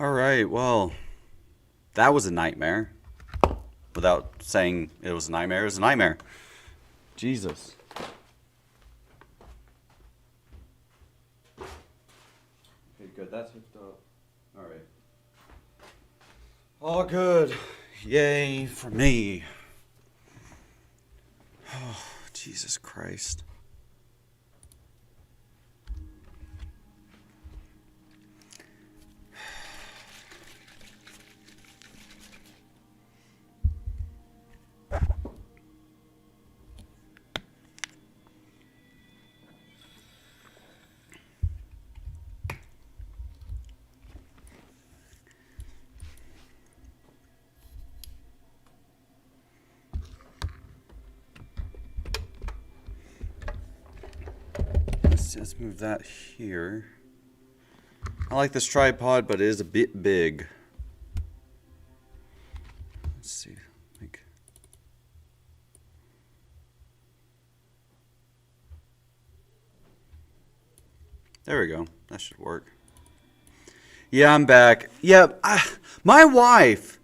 All right, well, that was a nightmare. Without saying it was a nightmare, it was a nightmare. Jesus. Okay, good. That's hooked up. All right. All good. Yay for me. Oh, Jesus Christ. Let's move that here. I like this tripod, but it is a bit big. Let's see. There we go. That should work. Yeah, I'm back. Yeah, my wife,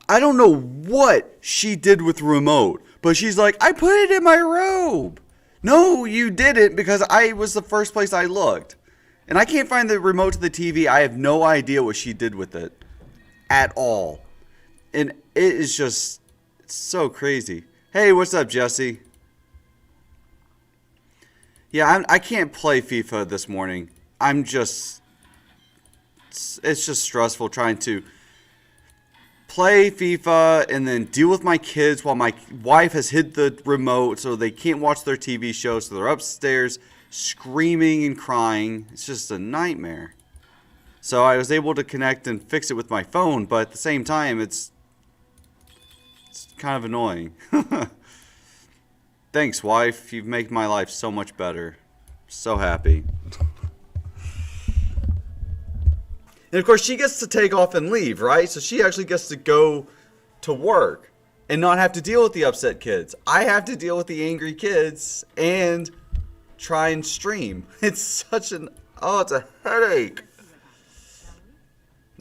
I don't know what she did with the remote, but she's like, I put it in my robe. No, you didn't, because I was the first place I looked. And I can't find the remote to the TV. I have no idea what she did with it at all. And it is just so crazy. Hey, what's up, Jesse? Yeah, I can't play FIFA this morning. It's just stressful trying to play FIFA and then deal with my kids while my wife has hid the remote so they can't watch their TV show. So they're upstairs screaming and crying. It's just a nightmare. So I was able to connect and fix it with my phone, but at the same time, it's kind of annoying. Thanks, wife. You've made my life so much better. So happy. And of course, she gets to take off and leave, right? So she actually gets to go to work and not have to deal with the upset kids. I have to deal with the angry kids and try and stream. It's it's a headache.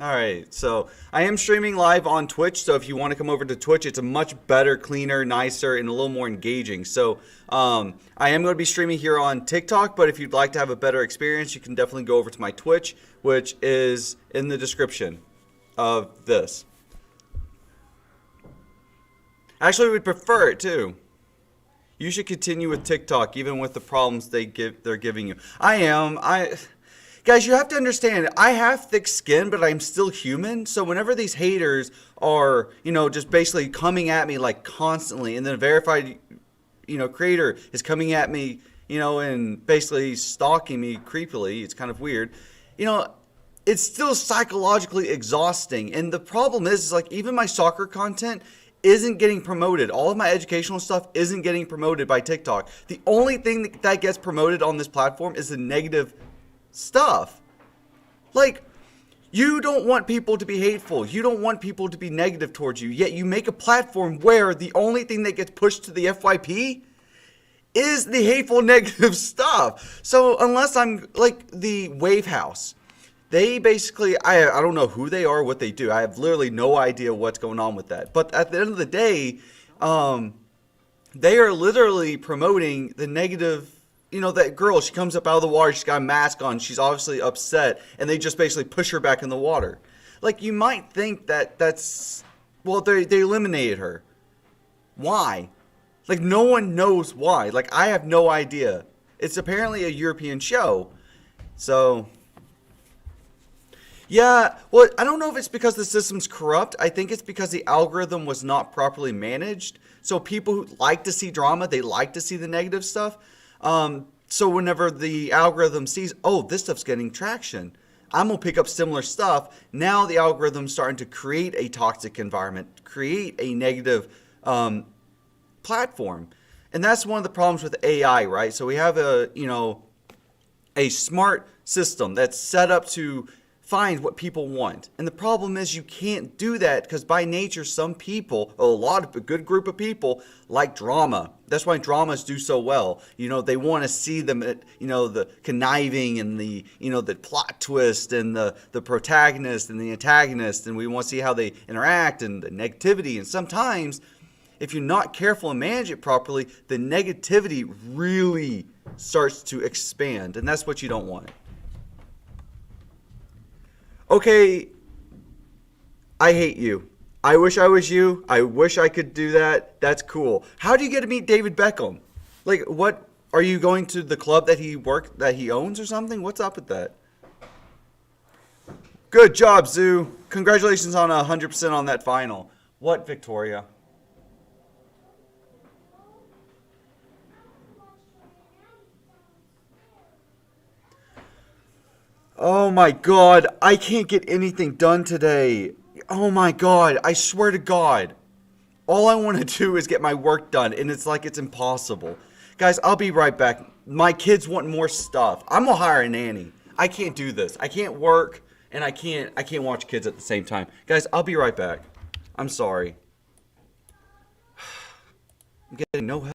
All right, so I am streaming live on Twitch, so if you want to come over to Twitch, it's a much better, cleaner, nicer, and a little more engaging. So I am going to be streaming here on TikTok, but if you'd like to have a better experience, you can definitely go over to my Twitch, which is in the description of this. Actually, we'd prefer it too. You should continue with TikTok, even with the problems they're giving you. Guys, you have to understand, I have thick skin, but I'm still human. So whenever these haters are, just basically coming at me like constantly, and then a verified, creator is coming at me, and basically stalking me creepily, it's kind of weird. It's still psychologically exhausting. And the problem is like even my soccer content isn't getting promoted. All of my educational stuff isn't getting promoted by TikTok. The only thing that gets promoted on this platform is the negative stuff. Like, you don't want people to be hateful. You don't want people to be negative towards you. Yet you make a platform where the only thing that gets pushed to the FYP is the hateful negative stuff. So unless I'm like the Wave House, they basically, I don't know who they are, what they do. I have literally no idea what's going on with that. But at the end of the day, they are literally promoting the negative. That girl, she comes up out of the water, she's got a mask on, she's obviously upset, and they just basically push her back in the water. Like, you might think they eliminated her. Why? Like, no one knows why. Like, I have no idea. It's apparently a European show. So, yeah, well, I don't know if it's because the system's corrupt. I think it's because the algorithm was not properly managed. So people who like to see drama, they like to see the negative stuff. So whenever the algorithm sees, oh, this stuff's getting traction, I'm going to pick up similar stuff. Now the algorithm's starting to create a toxic environment, create a negative platform. And that's one of the problems with AI, right? So we have a smart system that's set up to find what people want. And the problem is you can't do that because by nature, some people, a good group of people, like drama. That's why dramas do so well. They want to see them at, the conniving and the, the plot twist and the protagonist and the antagonist. And we want to see how they interact and the negativity. And sometimes, if you're not careful and manage it properly, the negativity really starts to expand. And that's what you don't want. Okay, I hate you. I wish I was you. I wish I could do that. That's cool. How do you get to meet David Beckham? Like, what? Are you going to the club that he owns or something? What's up with that? Good job, Zoo. Congratulations on 100% on that final. What, Victoria? Oh my God, I can't get anything done today. Oh my God, I swear to God. All I want to do is get my work done, and it's like it's impossible. Guys, I'll be right back. My kids want more stuff. I'm gonna hire a nanny. I can't do this. I can't work, and I can't watch kids at the same time. Guys, I'll be right back. I'm sorry. I'm getting no help.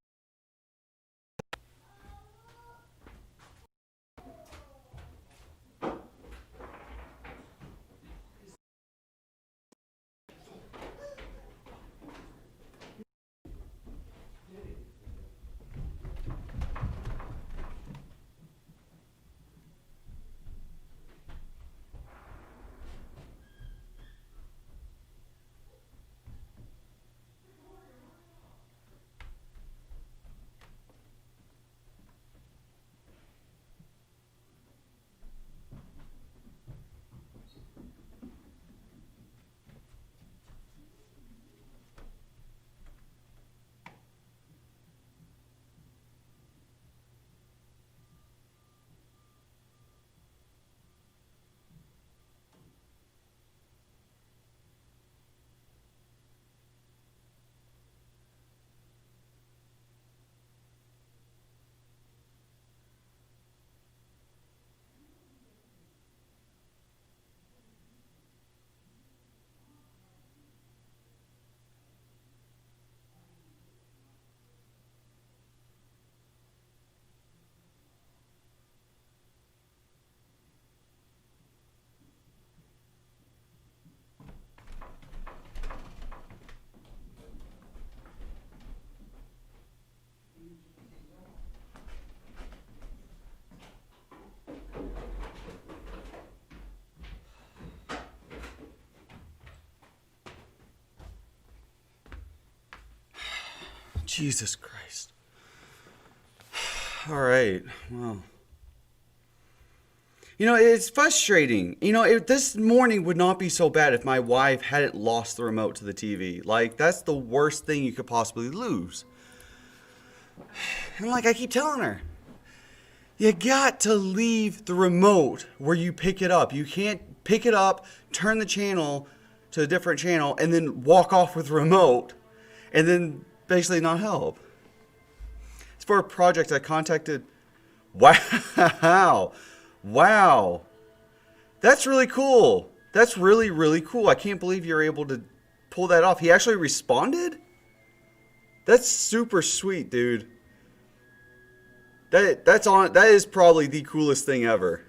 Jesus Christ. All right. Well. It's frustrating. This morning would not be so bad if my wife hadn't lost the remote to the TV. Like, that's the worst thing you could possibly lose. And I keep telling her, you got to leave the remote where you pick it up. You can't pick it up, turn the channel to a different channel, and then walk off with the remote, and then basically not help. It's for a project I contacted. Wow. Wow. That's really cool. That's really, really cool. I can't believe you're able to pull that off. He actually responded? That's super sweet, dude. That is probably the coolest thing ever.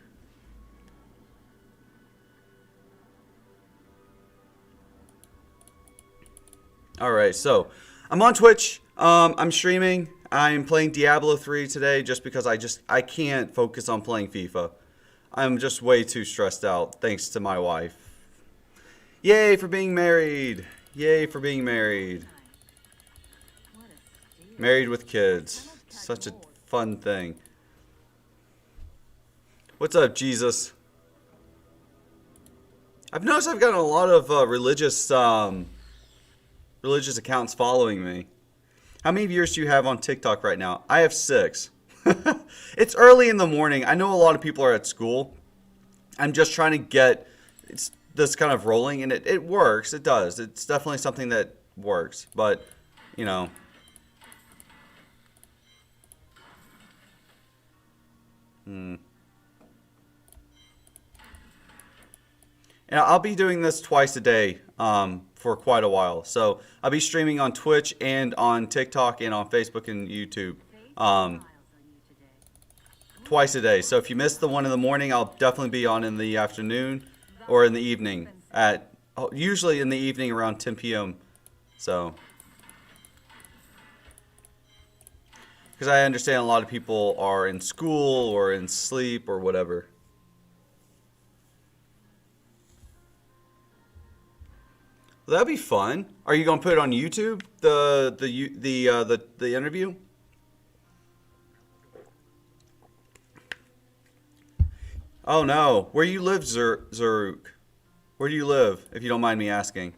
Alright, so I'm on Twitch. I'm streaming. I'm playing Diablo 3 today just because I can't focus on playing FIFA. I'm just way too stressed out thanks to my wife. Yay for being married. Yay for being married. Married with kids. Such a fun thing. What's up, Jesus? I've noticed I've gotten a lot of religious accounts following me. How many viewers do you have on TikTok right now? I have 6. It's early in the morning. I know a lot of people are at school. I'm just trying to get this kind of rolling, and it works. It does. It's definitely something that works. But, And I'll be doing this twice a day for quite a while. So I'll be streaming on Twitch and on TikTok and on Facebook and YouTube twice a day. So if you missed the one in the morning, I'll definitely be on in the afternoon or in the evening at usually in the evening around 10 p.m. So because I understand a lot of people are in school or in sleep or whatever. Well, that'd be fun. Are you gonna put it on YouTube? The interview? Oh no. Where you live, Zaruk? Where do you live, if you don't mind me asking?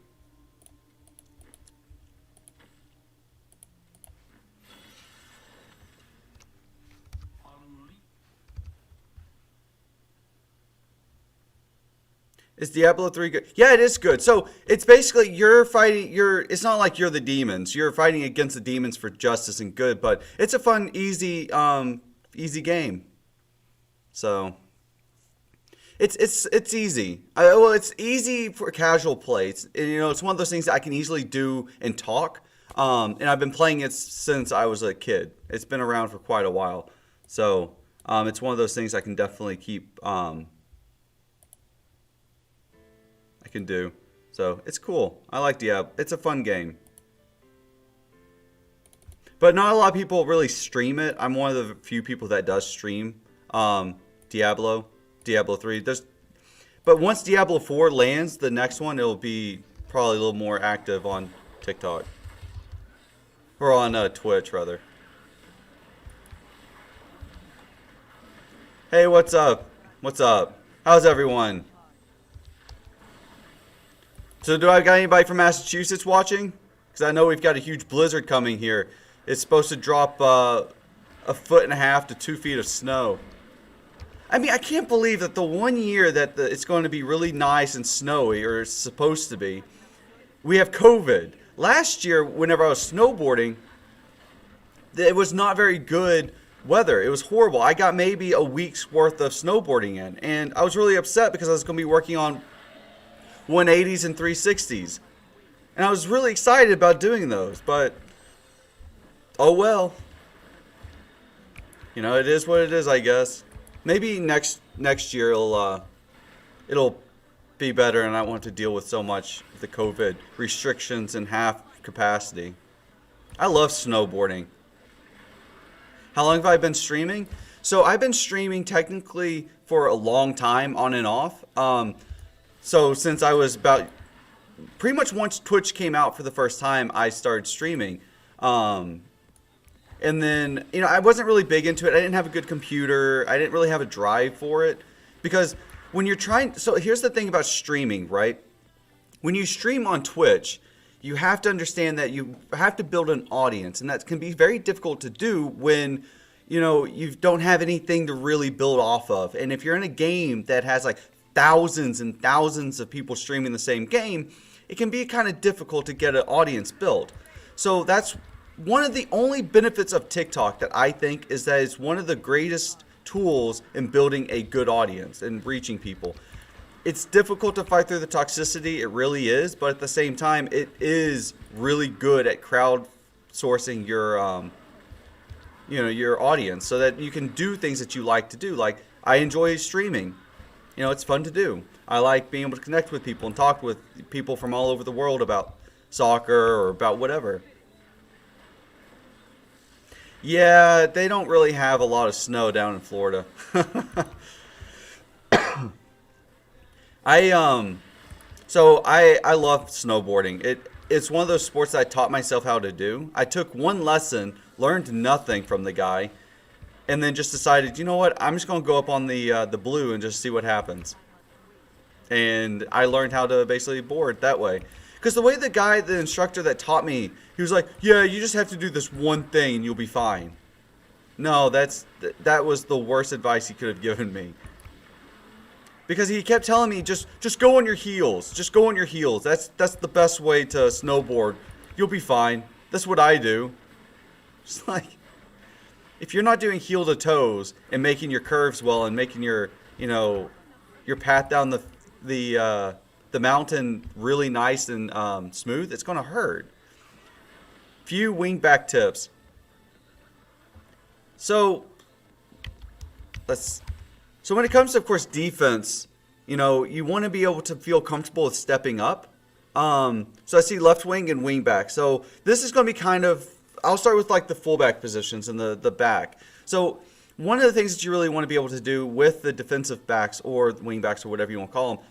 Is Diablo 3 good? Yeah, it is good. So it's basically you're fighting. It's not like you're the demons. You're fighting against the demons for justice and good. But it's a fun, easy game. So it's easy. Well, it's easy for casual play. It's one of those things that I can easily do and talk. And I've been playing it since I was a kid. It's been around for quite a while. So it's one of those things I can definitely keep. Can do. So it's cool. I like Diablo. It's a fun game. But not a lot of people really stream it. I'm one of the few people that does stream Diablo 3. But once Diablo 4 lands, the next one, it'll be probably a little more active on TikTok. Or on Twitch, rather. Hey, what's up? What's up? How's everyone? So do I got anybody from Massachusetts watching? Because I know we've got a huge blizzard coming here. It's supposed to drop 1.5 to 2 feet of snow. I mean, I can't believe that the one year that it's going to be really nice and snowy, or it's supposed to be, we have COVID. Last year, whenever I was snowboarding, it was not very good weather. It was horrible. I got maybe a week's worth of snowboarding in. And I was really upset because I was going to be working on 180s and 360s. And I was really excited about doing those, but oh well. It is what it is, I guess. Maybe next year it'll be better and I won't have to deal with so much of the COVID restrictions and half capacity. I love snowboarding. How long have I been streaming? So I've been streaming technically for a long time, on and off. So since I was pretty much once Twitch came out for the first time, I started streaming. And then, I wasn't really big into it. I didn't have a good computer. I didn't really have a drive for it. Because when you're so here's the thing about streaming, right? When you stream on Twitch, you have to understand that you have to build an audience. And that can be very difficult to do when, you don't have anything to really build off of. And if you're in a game that has like thousands and thousands of people streaming the same game, it can be kind of difficult to get an audience built. So that's one of the only benefits of TikTok that I think is that it's one of the greatest tools in building a good audience and reaching people. It's difficult to fight through the toxicity, it really is, but at the same time, it is really good at crowdsourcing your your audience so that you can do things that you like to do. Like, I enjoy streaming. It's fun to do. I like being able to connect with people and talk with people from all over the world about soccer or about whatever. Yeah, they don't really have a lot of snow down in Florida. I love snowboarding. It's one of those sports that I taught myself how to do. I took one lesson, learned nothing from the guy, and then just decided, you know what, I'm just going to go up on the blue and just see what happens. And I learned how to basically board that way. Because the instructor that taught me, he was like, yeah, you just have to do this one thing and you'll be fine. No, that was the worst advice he could have given me. Because he kept telling me, just go on your heels. Just go on your heels. That's the best way to snowboard. You'll be fine. That's what I do. Just like, if you're not doing heel to toes and making your curves well and making your path down the mountain really nice and smooth, it's going to hurt. Few wingback tips. So let's. So when it comes to, of course, defense, you know, you want to be able to feel comfortable with stepping up. So I see left wing and wing back. So this is going to be kind of, I'll start with like the fullback positions and the back. So one of the things that you really want to be able to do with the defensive backs or wing backs or whatever you want to call them,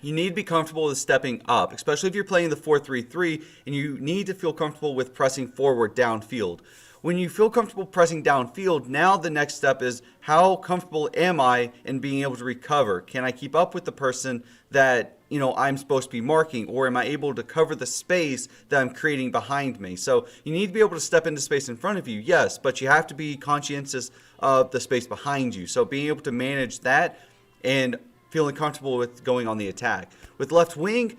you need to be comfortable with stepping up, especially if you're playing the 4-3-3 and you need to feel comfortable with pressing forward downfield. When you feel comfortable pressing downfield, now the next step is how comfortable am I in being able to recover? Can I keep up with the person that, you know, I'm supposed to be marking, or am I able to cover the space that I'm creating behind me? So you need to be able to step into space in front of you, yes, but you have to be conscientious of the space behind you. So being able to manage that and feeling comfortable with going on the attack. With left wing,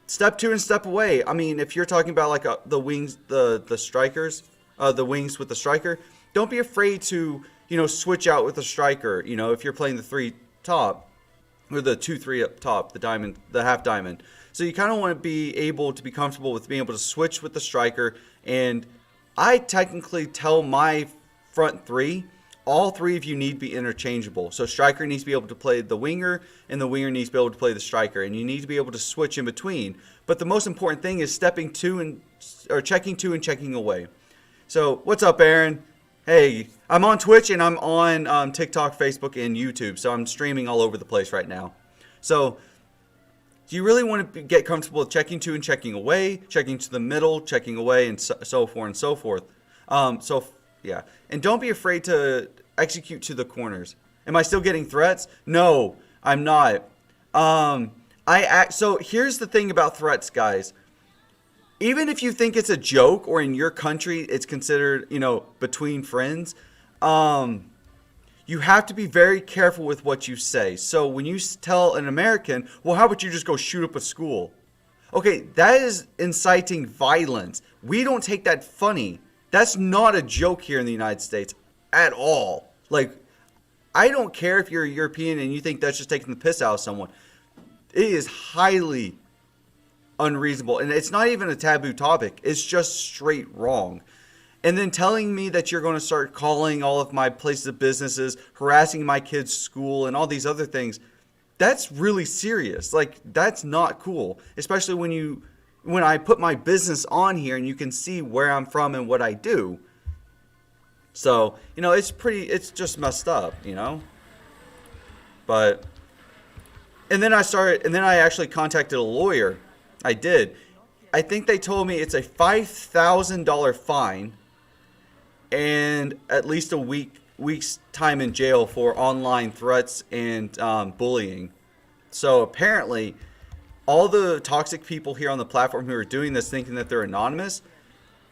step two and step away. I mean, if you're talking about like the wings, the strikers, the wings with the striker, don't be afraid to, you know, switch out with the striker. You know, if you're playing the 3 top or the 2-3 up top, the diamond, the half diamond. So you kind of want to be able to be comfortable with being able to switch with the striker. And I technically tell my front three, all three of you need to be interchangeable. So striker needs to be able to play the winger, and the winger needs to be able to play the striker, and you need to be able to switch in between. But the most important thing is checking two and checking away. So what's up, Aaron? Hey, I'm on Twitch and I'm on TikTok, Facebook, and YouTube. So I'm streaming all over the place right now. So you really want to get comfortable with checking to and checking away, checking to the middle, checking away, and so forth and so forth. Yeah. And don't be afraid to execute to the corners. Am I still getting threats? No, I'm not. So here's the thing about threats, guys. Even if you think it's a joke, or in your country it's considered, you know, between friends, you have to be very careful with what you say. So when you tell an American, well, how about you just go shoot up a school? Okay, that is inciting violence. We don't take that funny. That's not a joke here in the United States at all. Like, I don't care if you're a European and you think that's just taking the piss out of someone. It is highly unreasonable, and it's not even a taboo topic. It's just straight wrong. And then telling me that you're going to start calling all of my places of businesses, harassing my kids' school, and all these other things, that's really serious. Like, that's not cool, especially when I put my business on here and you can see where I'm from and what I do. So, you know, it's just messed up, you know. But and then I actually contacted a lawyer. I did. I think they told me it's a $5,000 fine and at least a week's time in jail for online threats and bullying. So apparently, all the toxic people here on the platform who are doing this, thinking that they're anonymous,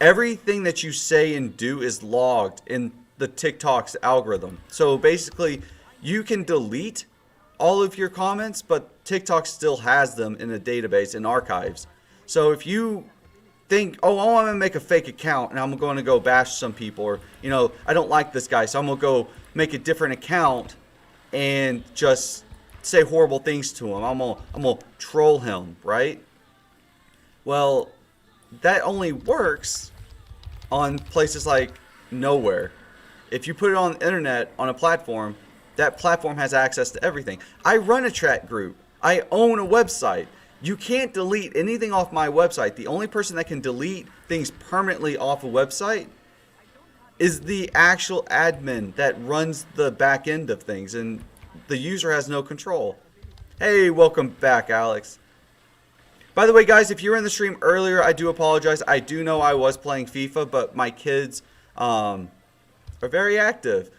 everything that you say and do is logged in the TikTok's algorithm. So basically, you can delete all of your comments, but TikTok still has them in a database in archives. So if you think, oh, I'm going to make a fake account and I'm going to go bash some people, or, you know, I don't like this guy, so I'm going to go make a different account and just say horrible things to him. I'm going to troll him, right? Well, that only works on places like nowhere. If you put it on the internet, on a platform, that platform has access to everything. I run a chat group. I own a website. You can't delete anything off my website. The only person that can delete things permanently off a website is the actual admin that runs the back end of things, and the user has no control. Hey, welcome back, Alex. By the way, guys, if you were in the stream earlier, I do apologize. I do know I was playing FIFA, but my kids are very active.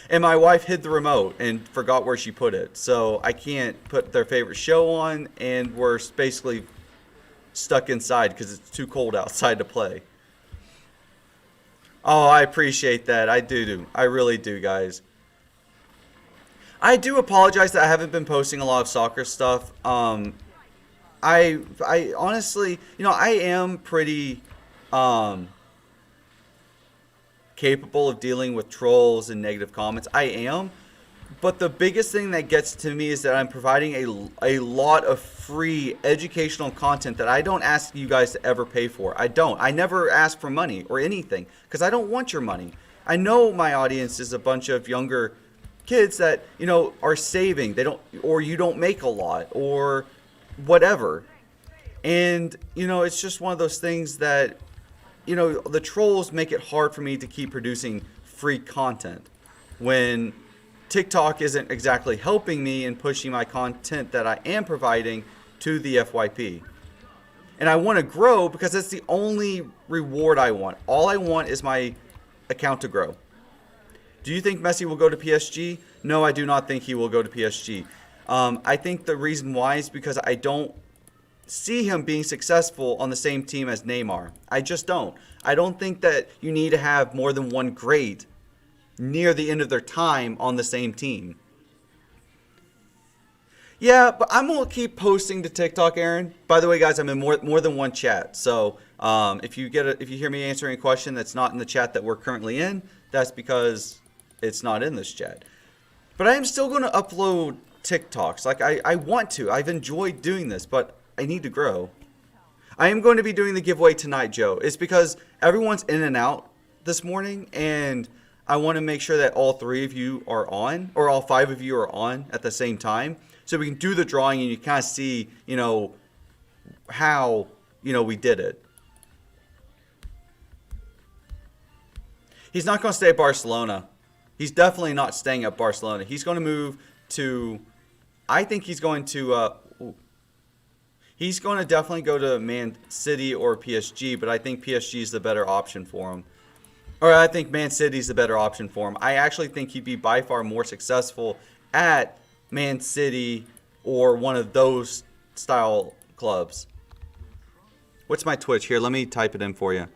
And my wife hid the remote and forgot where she put it. So I can't put their favorite show on, and we're basically stuck inside because it's too cold outside to play. Oh, I appreciate that. I do. I really do, guys. I do apologize that I haven't been posting a lot of soccer stuff. I honestly, you know, I am pretty capable of dealing with trolls and negative comments. I am. But the biggest thing that gets to me is that I'm providing a lot of free educational content that I don't ask you guys to ever pay for. I don't. I never ask for money or anything because I don't want your money. I know my audience is a bunch of younger kids that, you know, are saving. They don't, or you don't make a lot or whatever. And, you know, it's just one of those things that, you know, the trolls make it hard for me to keep producing free content when TikTok isn't exactly helping me in pushing my content that I am providing to the FYP. And I want to grow because that's the only reward I want. All I want is my account to grow. Do you think Messi will go to PSG? No, I do not think he will go to PSG. I think the reason why is because I don't see him being successful on the same team as Neymar. I just don't. I don't think that you need to have more than one great near the end of their time on the same team. Yeah, but I'm gonna keep posting to TikTok, Aaron. By the way, guys, I'm in more than one chat. So if you hear me answering a question that's not in the chat that we're currently in, that's because it's not in this chat. But I am still going to upload TikToks. Like I want to. I've enjoyed doing this, but I need to grow. I am going to be doing the giveaway tonight, Joe. It's because everyone's in and out this morning, and I want to make sure that all 3 of you are on, or all 5 of you are on at the same time, so we can do the drawing and you kind of see, you know, how, you know, we did it. He's not going to stay at Barcelona. He's definitely not staying at Barcelona. He's going to move to, I think he's going to, he's going to definitely go to Man City or PSG, but I think PSG is the better option for him. Or I think Man City is the better option for him. I actually think he'd be by far more successful at Man City or one of those style clubs. What's my Twitch? Here, let me type it in for you.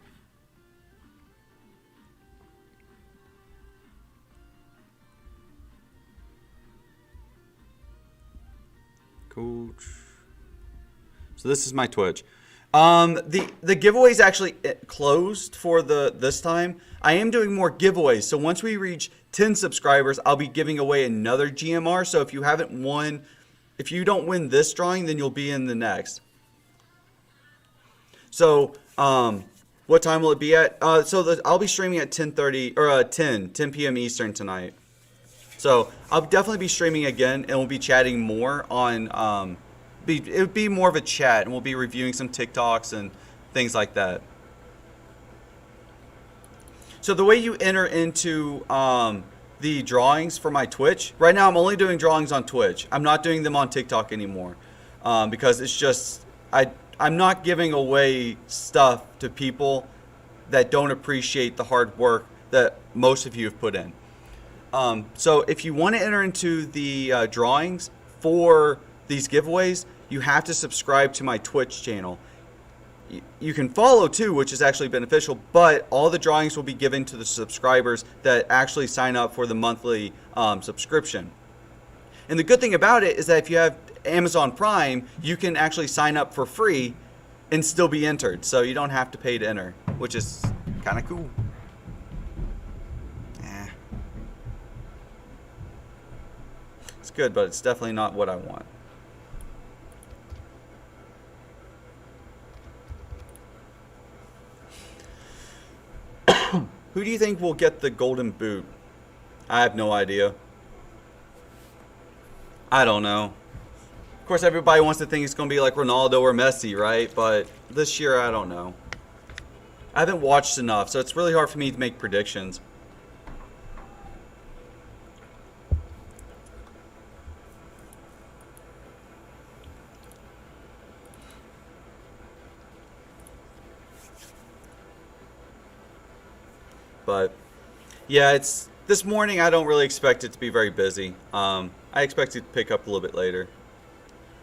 Coach. So this is my Twitch. The giveaway is actually closed for this time. I am doing more giveaways. So once we reach 10 subscribers, I'll be giving away another GMR. So if you haven't won, if you don't win this drawing, then you'll be in the next. So what time will it be at? I'll be streaming at 10:30 or 10 p.m. Eastern tonight. So I'll definitely be streaming again, and we'll be chatting more on. It would be more of a chat, and we'll be reviewing some TikToks and things like that. So the way you enter into the drawings for my Twitch, right now I'm only doing drawings on Twitch. I'm not doing them on TikTok anymore because it's just, I'm not giving away stuff to people that don't appreciate the hard work that most of you have put in. So if you want to enter into the drawings for these giveaways, you have to subscribe to my Twitch channel. You can follow too, which is actually beneficial, but all the drawings will be given to the subscribers that actually sign up for the monthly subscription. And the good thing about it is that if you have Amazon Prime, you can actually sign up for free and still be entered. So you don't have to pay to enter, which is kind of cool. It's good, but it's definitely not what I want. Who do you think will get the golden boot? I have no idea. I don't know. Of course, everybody wants to think it's going to be like Ronaldo or Messi, right? But this year, I don't know. I haven't watched enough, so it's really hard for me to make predictions. But yeah, it's this morning. I don't really expect it to be very busy. I expect it to pick up a little bit later.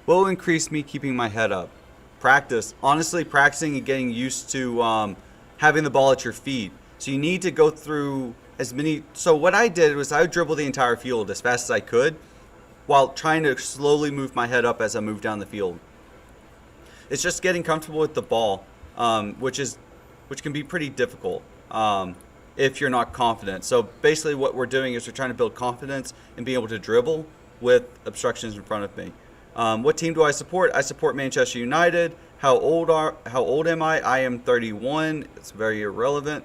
What will increase me keeping my head up? Practice. Honestly, practicing and getting used to having the ball at your feet. So you need to go through as many. So what I did was I would dribble the entire field as fast as I could while trying to slowly move my head up as I move down the field. It's just getting comfortable with the ball, which can be pretty difficult. if you're not confident. So basically what we're doing is we're trying to build confidence and be able to dribble with obstructions in front of me. What team do I support? I support Manchester United. How old am I? I am 31. It's very irrelevant.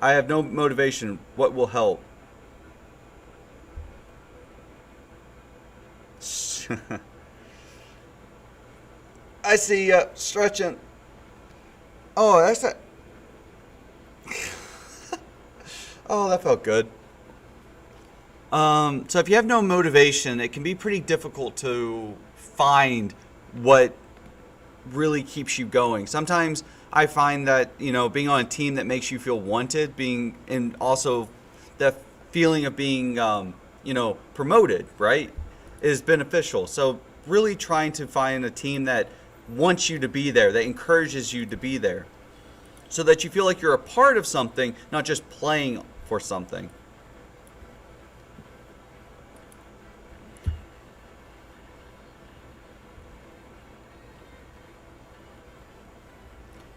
I have no motivation. What will help? I see you stretching. Oh, that's a. Oh, that felt good. So if you have no motivation, it can be pretty difficult to find what really keeps you going. Sometimes I find that, being on a team that makes you feel wanted, and also the feeling of being, promoted, right, is beneficial. So really trying to find a team that wants you to be there, that encourages you to be there, so that you feel like you're a part of something, not just playing for something.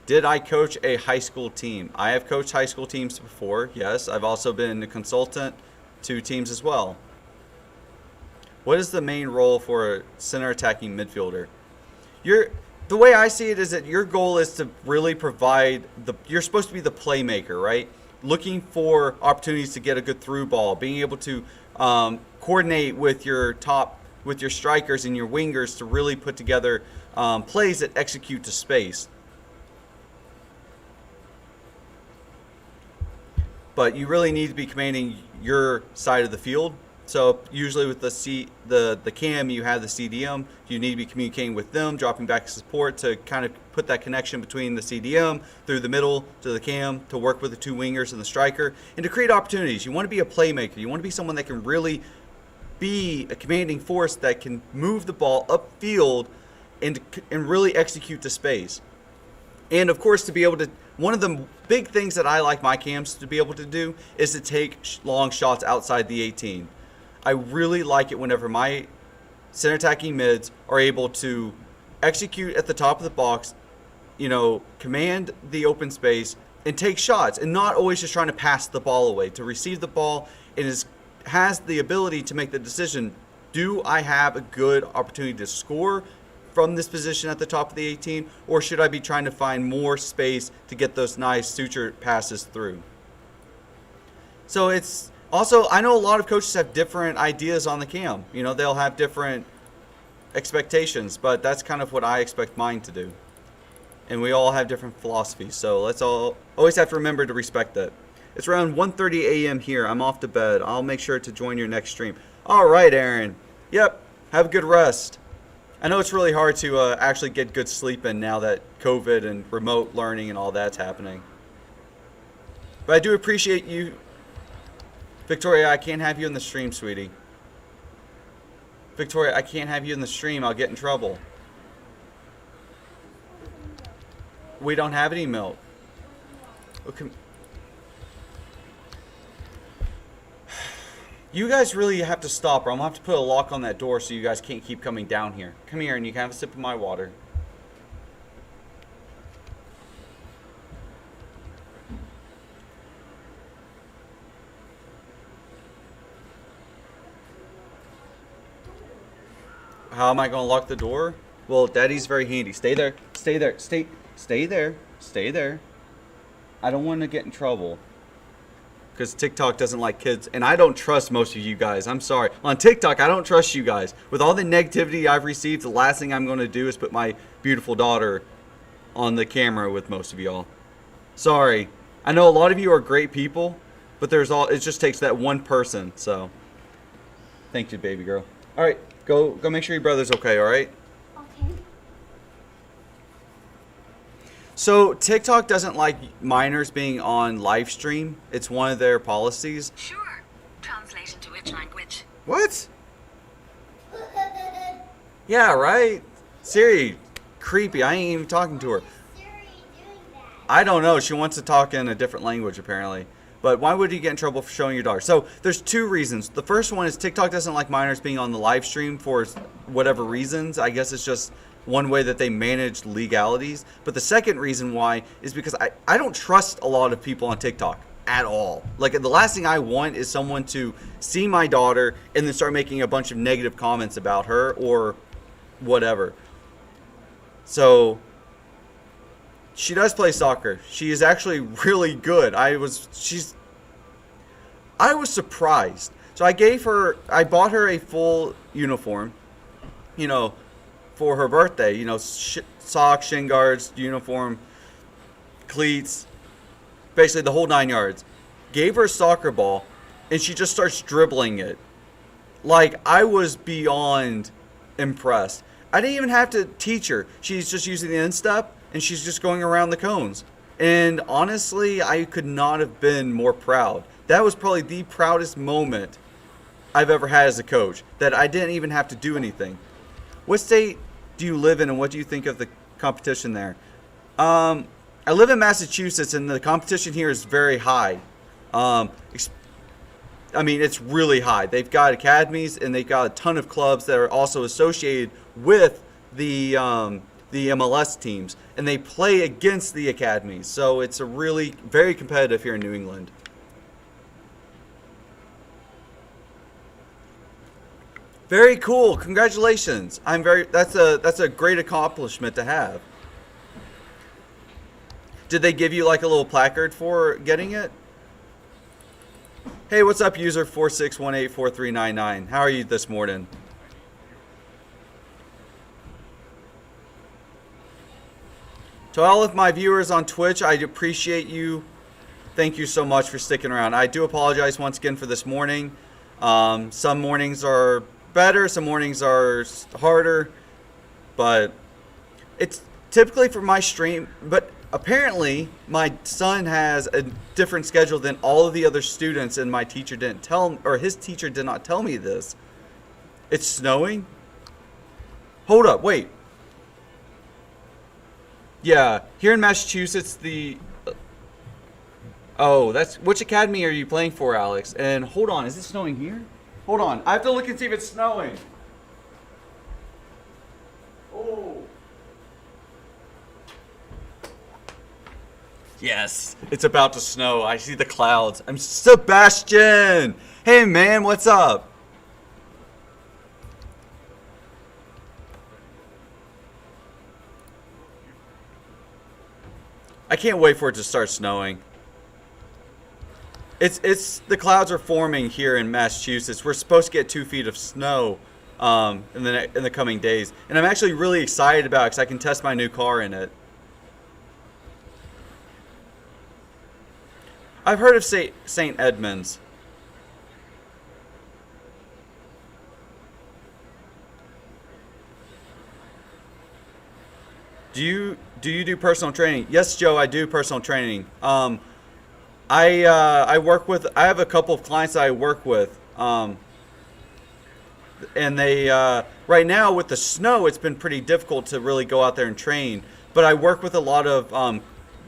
Did I coach a high school team? I have coached high school teams before, yes. I've also been a consultant to teams as well. What is the main role for a center attacking midfielder? The way I see it is that your goal is to really provide you're supposed to be the playmaker, right? Looking for opportunities to get a good through ball, being able to coordinate with your strikers and your wingers to really put together plays that execute to space. But you really need to be commanding your side of the field. So usually with the cam, you have the CDM. You need to be communicating with them, dropping back support to kind of put that connection between the CDM through the middle to the cam to work with the two wingers and the striker and to create opportunities. You want to be a playmaker. You want to be someone that can really be a commanding force that can move the ball upfield and really execute to space. And of course, to be able to, one of the big things that I like my cams to be able to do is to take long shots outside the 18. I really like it whenever my center attacking mids are able to execute at the top of the box, command the open space and take shots, and not always just trying to pass the ball away, to receive the ball and has the ability to make the decision, do I have a good opportunity to score from this position at the top of the 18, or should I be trying to find more space to get those nice suture passes through? So it's also, I know a lot of coaches have different ideas on the cam. They'll have different expectations, but that's kind of what I expect mine to do. And we all have different philosophies, so let's always have to remember to respect that. It's around 1:30 a.m. here. I'm off to bed. I'll make sure to join your next stream. All right, Aaron. Yep. Have a good rest. I know it's really hard to actually get good sleep in now that COVID and remote learning and all that's happening. But I do appreciate you. Victoria, I can't have you in the stream, sweetie. Victoria, I can't have you in the stream. I'll get in trouble. We don't have any milk. Okay. You guys really have to stop, or I'm going to have to put a lock on that door so you guys can't keep coming down here. Come here and you can have a sip of my water. How am I going to lock the door? Well, Daddy's very handy. Stay there. Stay there. Stay there. Stay there. I don't want to get in trouble. Because TikTok doesn't like kids, and I don't trust most of you guys. I'm sorry. On TikTok, I don't trust you guys. With all the negativity I've received, the last thing I'm going to do is put my beautiful daughter on the camera with most of y'all. Sorry. I know a lot of you are great people, but it just takes that one person, so. Thank you, baby girl. All right, go make sure your brother's okay, all right? Okay. So TikTok doesn't like minors being on live stream. It's one of their policies. Sure. Translate into which language? What? Yeah, right? Siri, creepy. I ain't even talking to her. Siri doing that? I don't know. She wants to talk in a different language, apparently. But why would you get in trouble for showing your daughter? So there's two reasons. The first one is TikTok doesn't like minors being on the live stream for whatever reasons. I guess it's just one way that they manage legalities. But the second reason why is because I don't trust a lot of people on TikTok at all. Like, the last thing I want is someone to see my daughter and then start making a bunch of negative comments about her or whatever. So she does play soccer. She is actually really good. I was surprised. So I bought her a full uniform, for her birthday, socks, shin guards, uniform, cleats, basically the whole 9 yards. Gave her a soccer ball, and she just starts dribbling it. Like, I was beyond impressed. I didn't even have to teach her. She's just using the instep, and she's just going around the cones. And honestly, I could not have been more proud. That was probably the proudest moment I've ever had as a coach, that I didn't even have to do anything. What state do you live in, and what do you think of the competition there? I live in Massachusetts, and the competition here is very high. It's really high. They've got academies, and they've got a ton of clubs that are also associated with the MLS teams, and they play against the academies. So it's a really very competitive here in New England. Very cool. Congratulations. That's a great accomplishment to have. Did they give you like a little placard for getting it? Hey, what's up, user 46184399? How are you this morning? To all of my viewers on Twitch, I appreciate you. Thank you so much for sticking around. I do apologize once again for this morning. Some mornings are better, some mornings are harder, but it's typically for my stream. But apparently my son has a different schedule than all of the other students, and my teacher didn't tell, or his teacher did not tell me this. It's snowing? Hold up, wait. Yeah, here in Massachusetts, which academy are you playing for, Alex? And hold on, is it snowing here? Hold on, I have to look and see if it's snowing. Oh. Yes, it's about to snow. I see the clouds. I'm Sebastian. Hey man, what's up? I can't wait for it to start snowing. It's the clouds are forming here in Massachusetts. We're supposed to get 2 feet of snow in the coming days, and I'm actually really excited about it because I can test my new car in it. I've heard of St. Edmunds. Do you do personal training? Yes, Joe, I do personal training. I have a couple of clients that I work with, and they right now with the snow, it's been pretty difficult to really go out there and train. But I work with a lot of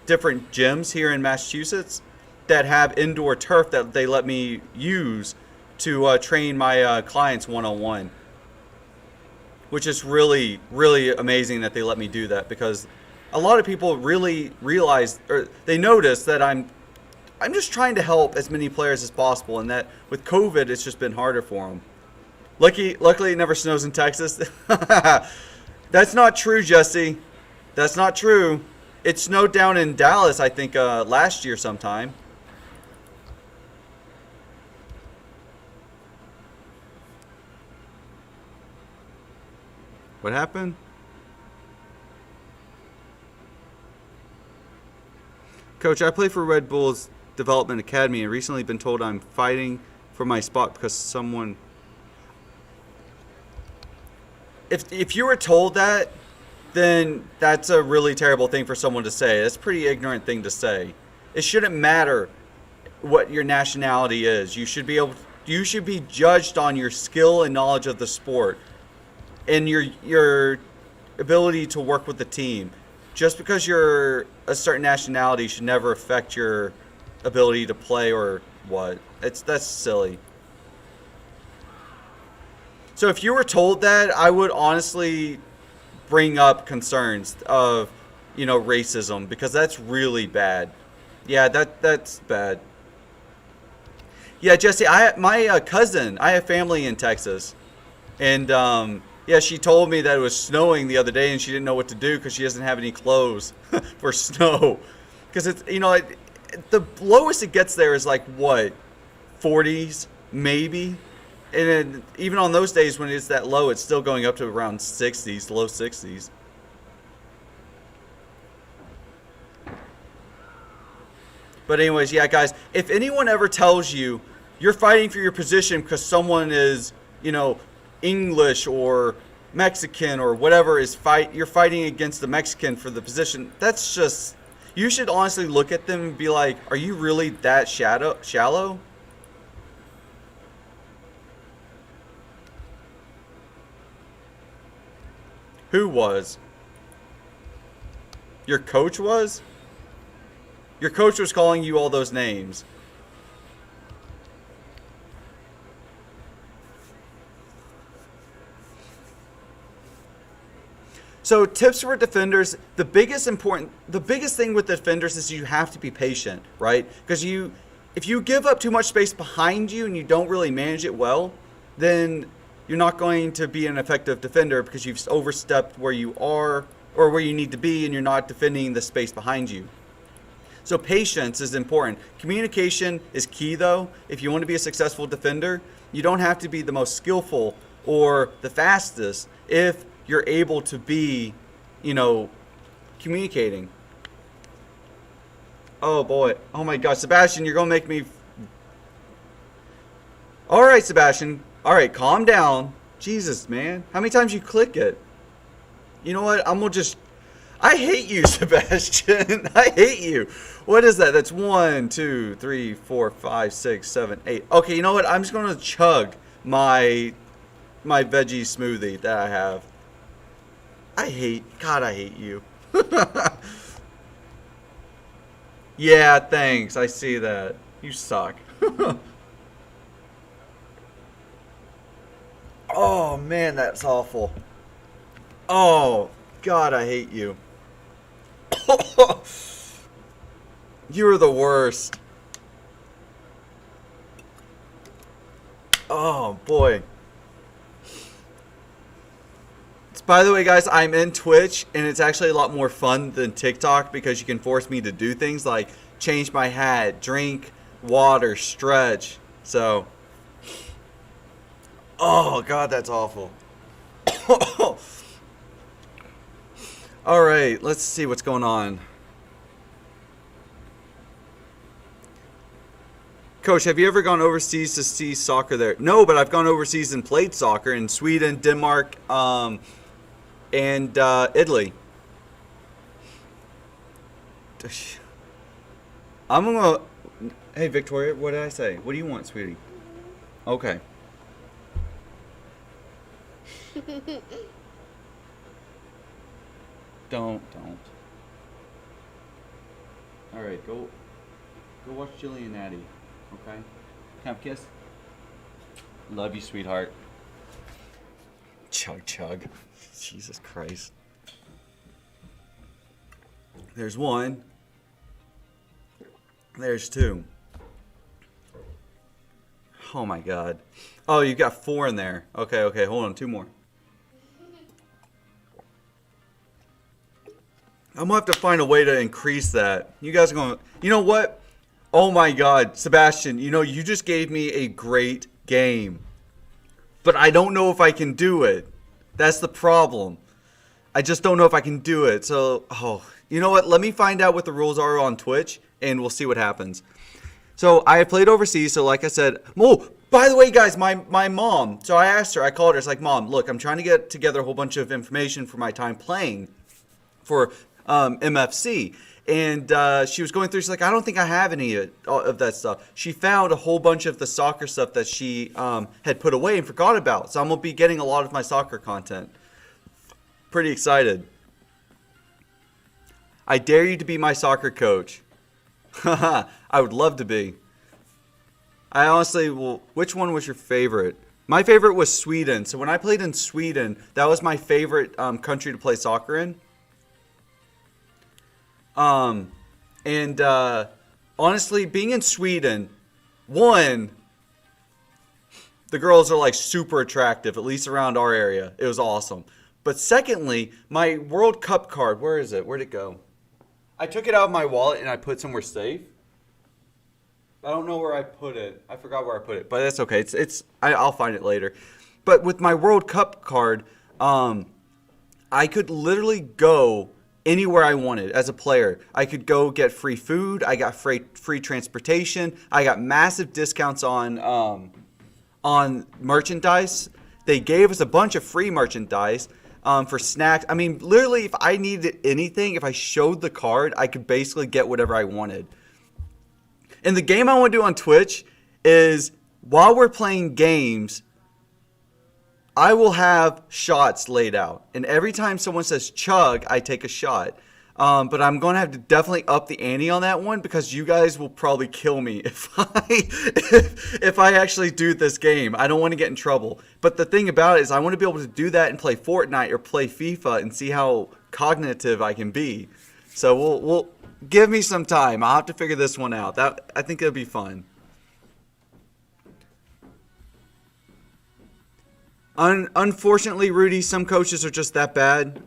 different gyms here in Massachusetts that have indoor turf that they let me use to train my clients one-on-one, which is really, really amazing that they let me do that, because a lot of people really realize, or they notice that I'm just trying to help as many players as possible, and that with COVID, it's just been harder for them. Luckily, it never snows in Texas. That's not true, Jesse. That's not true. It snowed down in Dallas, I think, last year sometime. What happened? Coach, I play for Red Bull's Development Academy and recently been told I'm fighting for my spot because someone... If you were told that, then that's a really terrible thing for someone to say. That's a pretty ignorant thing to say. It shouldn't matter what your nationality is. You should be judged on your skill and knowledge of the sport and your ability to work with the team. Just because you're a certain nationality should never affect your ability to play or what. That's silly. So if you were told that, I would honestly bring up concerns of, racism, because that's really bad. Yeah, that's bad. Yeah, Jesse, my cousin, I have family in Texas. And yeah, she told me that it was snowing the other day and she didn't know what to do because she doesn't have any clothes for snow. Because it's, the lowest it gets there is like what, 40s, maybe? And then even on those days when it's that low, it's still going up to around 60s, low 60s. But anyways, yeah, guys, if anyone ever tells you you're fighting for your position because someone is, English or Mexican or whatever you're fighting against the Mexican for the position, that's just, you should honestly look at them and be like, are you really that shallow? Who was? Your coach was? Your coach was calling you all those names. So tips for defenders, the biggest thing with defenders is you have to be patient, right? Because if you give up too much space behind you and you don't really manage it well, then you're not going to be an effective defender because you've overstepped where you are or where you need to be and you're not defending the space behind you. So patience is important. Communication is key though. If you want to be a successful defender, you don't have to be the most skillful or the fastest if you're able to be, communicating. Oh boy. Oh my gosh, Sebastian, you're going to make me... All right, Sebastian. All right, calm down. Jesus, man. How many times you click it? You know what? I'm going to just... I hate you, Sebastian. I hate you. What is that? That's 1, 2, 3, 4, 5, 6, 7, 8. Okay, you know what? I'm just going to chug my veggie smoothie that I have. I hate you. Yeah, thanks. I see that. You suck. Oh, man, that's awful. Oh, God, I hate you. You're the worst. Oh, boy. By the way, guys, I'm in Twitch, and it's actually a lot more fun than TikTok because you can force me to do things like change my hat, drink water, stretch. So, oh, God, that's awful. All right, let's see what's going on. Coach, have you ever gone overseas to see soccer there? No, but I've gone overseas and played soccer in Sweden, Denmark, and Italy. I'm gonna... Hey, Victoria, what did I say? What do you want, sweetie? Okay. Don't. All right, go watch Jillian and Addie. Okay? Can I have a kiss? Love you, sweetheart. Chug. Jesus Christ. There's one. There's two. Oh my God. Oh, you got 4 in there. Okay, hold on, 2 more. I'm gonna have to find a way to increase that. You guys are gonna... You know what? Oh my God, Sebastian, you just gave me a great game. But I don't know if I can do it. That's the problem. I just don't know if I can do it. So, you know what? Let me find out what the rules are on Twitch, and we'll see what happens. So, I played overseas, so like I said... Oh, by the way, guys, my mom... So, I called her. It's like, Mom, look, I'm trying to get together a whole bunch of information for my time playing for MFC. And she was going through, she's like, I don't think I have any of that stuff. She found a whole bunch of the soccer stuff that she had put away and forgot about. So I'm going to be getting a lot of my soccer content. Pretty excited. I dare you to be my soccer coach. I would love to be. I honestly, which one was your favorite? My favorite was Sweden. So when I played in Sweden, that was my favorite country to play soccer in. Honestly, being in Sweden, one, The girls are like super attractive, at least around our area. It was awesome. But secondly, my World Cup card, where is it? Where'd it go? I took it out of my wallet and I put it somewhere safe. I don't know where I put it. I forgot where I put it, but that's okay. I'll find it later. But with my World Cup card, I could literally go anywhere I wanted as a player. I could go get free food. I got free transportation. I got massive discounts on merchandise. They gave us a bunch of free merchandise for snacks. I mean, literally, if I needed anything, if I showed the card, I could basically get whatever I wanted. And the game I want to do on Twitch is while we're playing games, I will have shots laid out. And every time someone says chug, I take a shot. But I'm going to have to definitely up the ante on that one because you guys will probably kill me if I actually do this game. I don't want to get in trouble. But the thing about it is I want to be able to do that and play Fortnite or play FIFA and see how cognitive I can be. So we'll give me some time. I'll have to figure this one out. I think it'll be fun. Unfortunately, Rudy, some coaches are just that bad.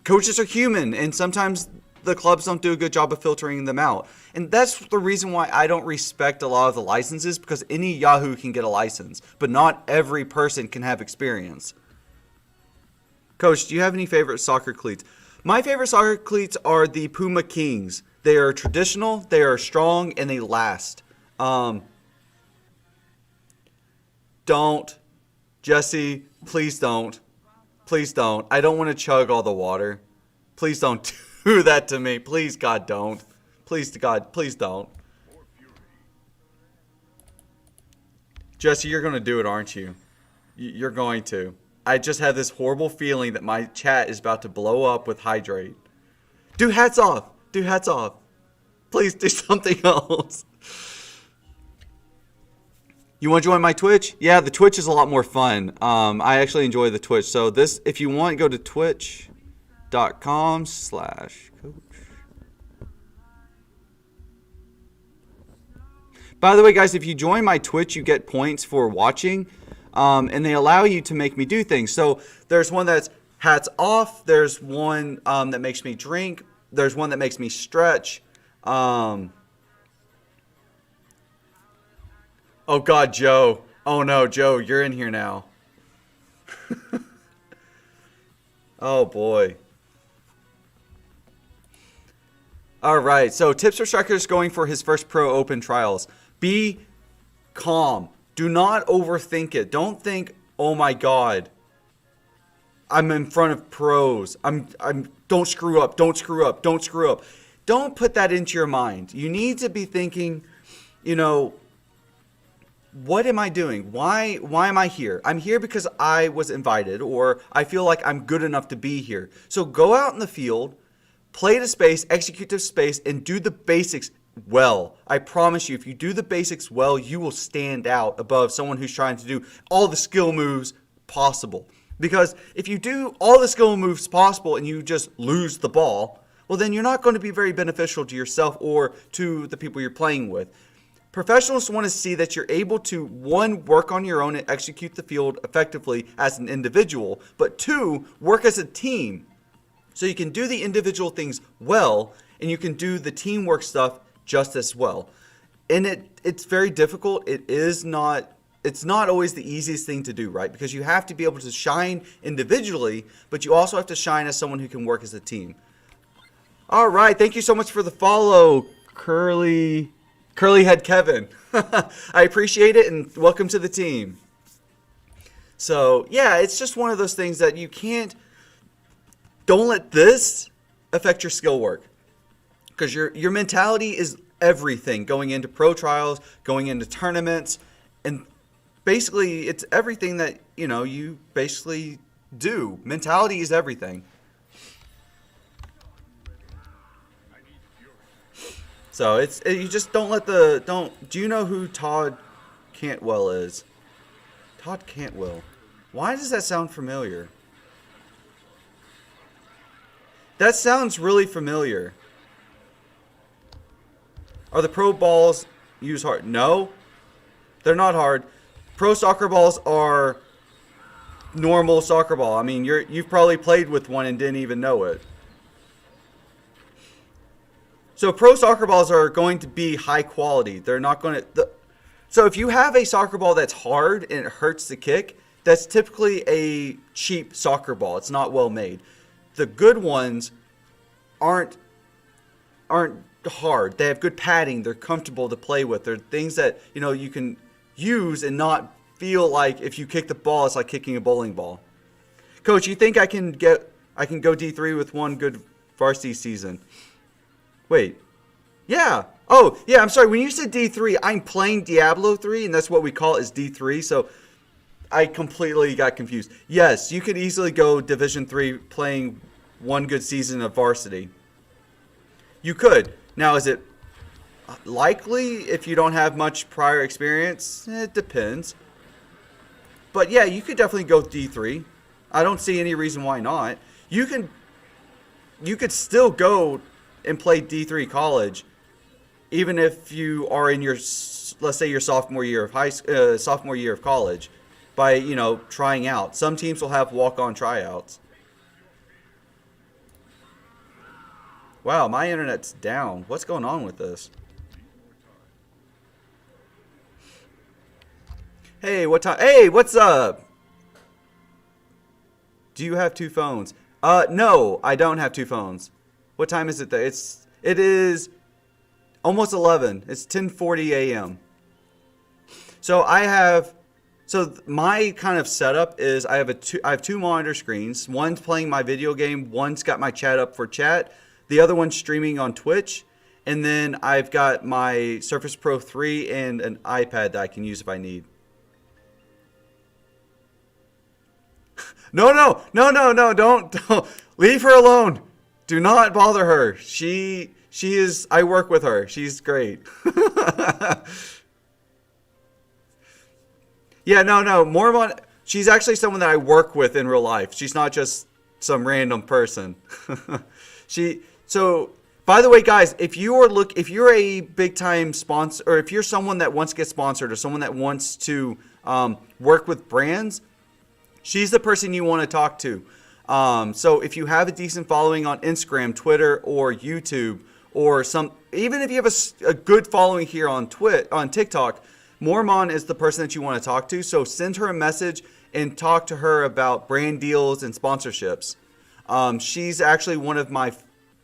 Coaches are human, and sometimes the clubs don't do a good job of filtering them out. And that's the reason why I don't respect a lot of the licenses, because any Yahoo can get a license, but not every person can have experience. Coach, do you have any favorite soccer cleats? My favorite soccer cleats are the Puma Kings. They are traditional, they are strong, and they last. Don't. Jesse, please don't. Please don't. I don't want to chug all the water. Please don't do that to me. Please, God, don't. Please, God, please don't. Jesse, you're going to do it, aren't you? You're going to. I just have this horrible feeling that my chat is about to blow up with hydrate. Do hats off. Do hats off. Please do something else. You want to join my Twitch? Yeah, the Twitch is a lot more fun. I actually enjoy the Twitch. So this, if you want, go to twitch.com/coach. By the way, guys, if you join my Twitch, you get points for watching. And they allow you to make me do things. So there's one that's hats off. There's one that makes me drink. There's one that makes me stretch. Oh, God, Joe. Oh, no, Joe, you're in here now. Oh, boy. All right, so tips for strikers going for his first pro open trials. Be calm. Do not overthink it. Don't think, oh, my God, I'm in front of pros. Don't screw up. Don't screw up. Don't screw up. Don't put that into your mind. You need to be thinking, what am I doing? Why am I here? I'm here because I was invited, or I feel like I'm good enough to be here. So go out in the field, play to space, execute to space, and do the basics well. I promise you, if you do the basics well, you will stand out above someone who's trying to do all the skill moves possible. Because if you do all the skill moves possible and you just lose the ball, well, then you're not going to be very beneficial to yourself or to the people you're playing with. Professionals want to see that you're able to, one, work on your own and execute the field effectively as an individual, but two, work as a team. So you can do the individual things well, and you can do the teamwork stuff just as well. And it's very difficult. It's not always the easiest thing to do, right? Because you have to be able to shine individually, but you also have to shine as someone who can work as a team. All right, thank you so much for the follow, Curly Head Kevin. I appreciate it, and welcome to the team. So, yeah, it's just one of those things that you can't, don't let this affect your skill work. Because your mentality is everything going into pro trials, going into tournaments, and basically it's everything that, you basically do. Mentality is everything. So you just don't let do you know who Todd Cantwell is? Todd Cantwell. Why does that sound familiar? That sounds really familiar. Are the pro balls used hard? No. They're not hard. Pro soccer balls are normal soccer ball. I mean, you've probably played with one and didn't even know it. So pro soccer balls are going to be high quality. They're not going to. So if you have a soccer ball that's hard and it hurts to kick, that's typically a cheap soccer ball. It's not well made. The good ones aren't hard. They have good padding. They're comfortable to play with. They're things that you can use and not feel like if you kick the ball, it's like kicking a bowling ball. Coach, you think I can go D3 with one good varsity season? Wait. Yeah. Oh, yeah, I'm sorry. When you said D3, I'm playing Diablo 3, and that's what we call it is D3. So I completely got confused. Yes, you could easily go Division 3 playing one good season of varsity. You could. Now, is it likely if you don't have much prior experience? It depends. But yeah, you could definitely go D3. I don't see any reason why not. You could still go and play D3 college, even if you are in your, let's say, your sophomore year of college, by trying out. Some teams will have walk-on tryouts. Wow, my internet's down. What's going on with this? Hey, what time? Hey, what's up? Do you have two phones? No, I don't have two phones. What time is it there? It is almost 11. It's 10:40 a.m. So my kind of setup is I have two monitor screens. One's playing my video game. One's got my chat up for chat. The other one's streaming on Twitch. And then I've got my Surface Pro 3 and an iPad that I can use if I need. No, don't leave her alone. Do not bother her. She is, I work with her. She's great. Yeah, no, Mormon, she's actually someone that I work with in real life. She's not just some random person. So, by the way, guys, if you're a big time sponsor, or if you're someone that wants to get sponsored, or someone that wants to work with brands, she's the person you want to talk to. So if you have a decent following on Instagram, Twitter, or YouTube, or even if you have a good following here on TikTok, Mormon is the person that you want to talk to. So send her a message and talk to her about brand deals and sponsorships. She's actually one of my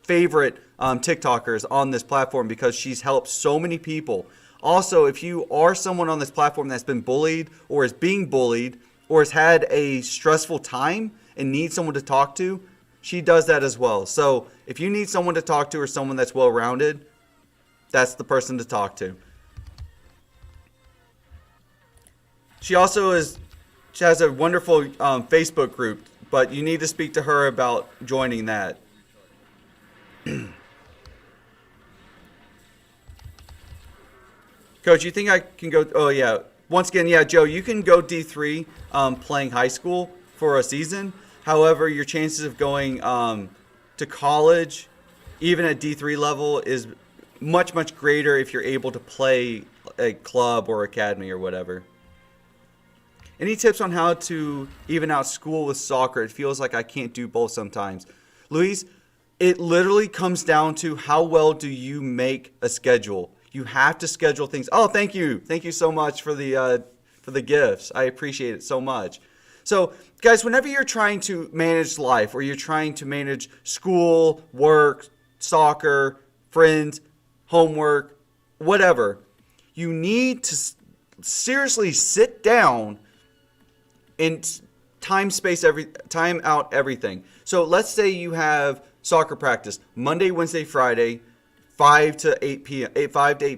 favorite TikTokers on this platform because she's helped so many people. Also, if you are someone on this platform that's been bullied or is being bullied or has had a stressful time and needs someone to talk to, she does that as well. So if you need someone to talk to or someone that's well-rounded, that's the person to talk to. She has a wonderful Facebook group, but you need to speak to her about joining that. Coach, you think I can go? Oh, yeah. Once again, yeah, Joe, you can go D3 playing high school for a season. However, your chances of going to college, even at D3 level, is much, much greater if you're able to play a club or academy or whatever. Any tips on how to even out school with soccer? It feels like I can't do both sometimes. Luis, it literally comes down to how well do you make a schedule. You have to schedule things. Oh, thank you. Thank you so much for the gifts. I appreciate it so much. So, guys, whenever you're trying to manage life or you're trying to manage school, work, soccer, friends, homework, whatever, you need to seriously sit down and time out everything. So let's say you have soccer practice Monday, Wednesday, Friday, 5 to 8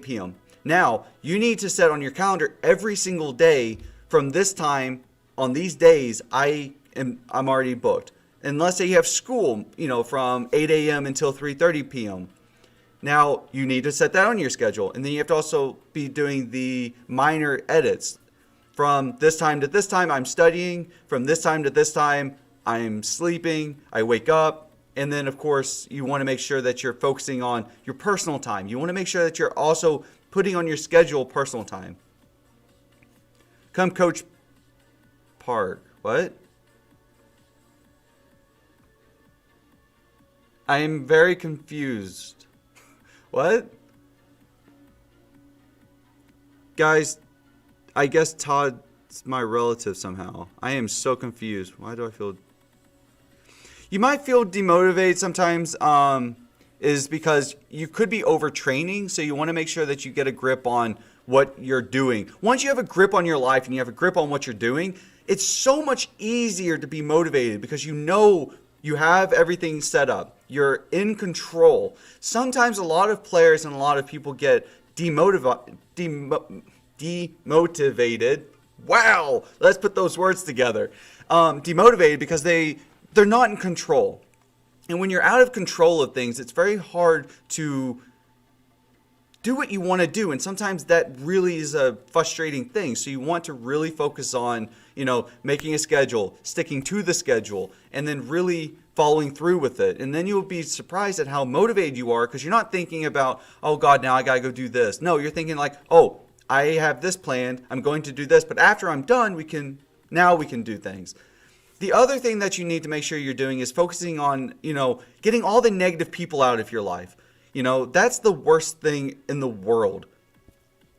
p.m. Now, you need to set on your calendar every single day from this time on these days I'm already booked. And let's say you have school, from 8 a.m. until 3:30 p.m. Now, you need to set that on your schedule. And then you have to also be doing the minor edits. From this time to this time, I'm studying. From this time to this time, I'm sleeping. I wake up. And then, of course, you want to make sure that you're focusing on your personal time. You want to make sure that you're also putting on your schedule personal time. Come coach Park. What? I am very confused. What? Guys, I guess Todd's my relative somehow. I am so confused. Why do I feel... You might feel demotivated sometimes, is because you could be overtraining, so you want to make sure that you get a grip on what you're doing. Once you have a grip on your life and you have a grip on what you're doing, it's so much easier to be motivated because you know you have everything set up. You're in control. Sometimes a lot of players and a lot of people get demotivated. Wow, let's put those words together. Demotivated because they're not in control. And when you're out of control of things, it's very hard to do what you want to do. And sometimes that really is a frustrating thing. So you want to really focus on, making a schedule, sticking to the schedule, and then really following through with it. And then you'll be surprised at how motivated you are because you're not thinking about, oh God, now I got to go do this. No, you're thinking like, oh, I have this planned. I'm going to do this. But after I'm done, we can do things. The other thing that you need to make sure you're doing is focusing on, getting all the negative people out of your life. That's the worst thing in the world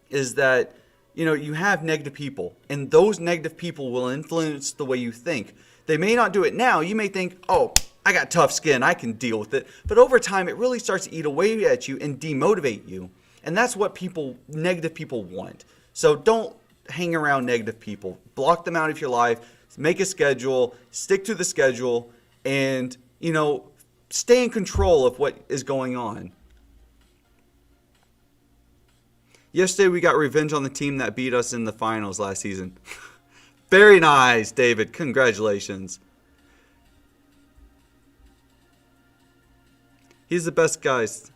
is that, you have negative people and those negative people will influence the way you think. They may not do it now. You may think, oh, I got tough skin. I can deal with it. But over time, it really starts to eat away at you and demotivate you. And that's what negative people want. So don't hang around negative people. Block them out of your life. Make a schedule, stick to the schedule, and, stay in control of what is going on. Yesterday, we got revenge on the team that beat us in the finals last season. Very nice, David. Congratulations. He's the best, guys.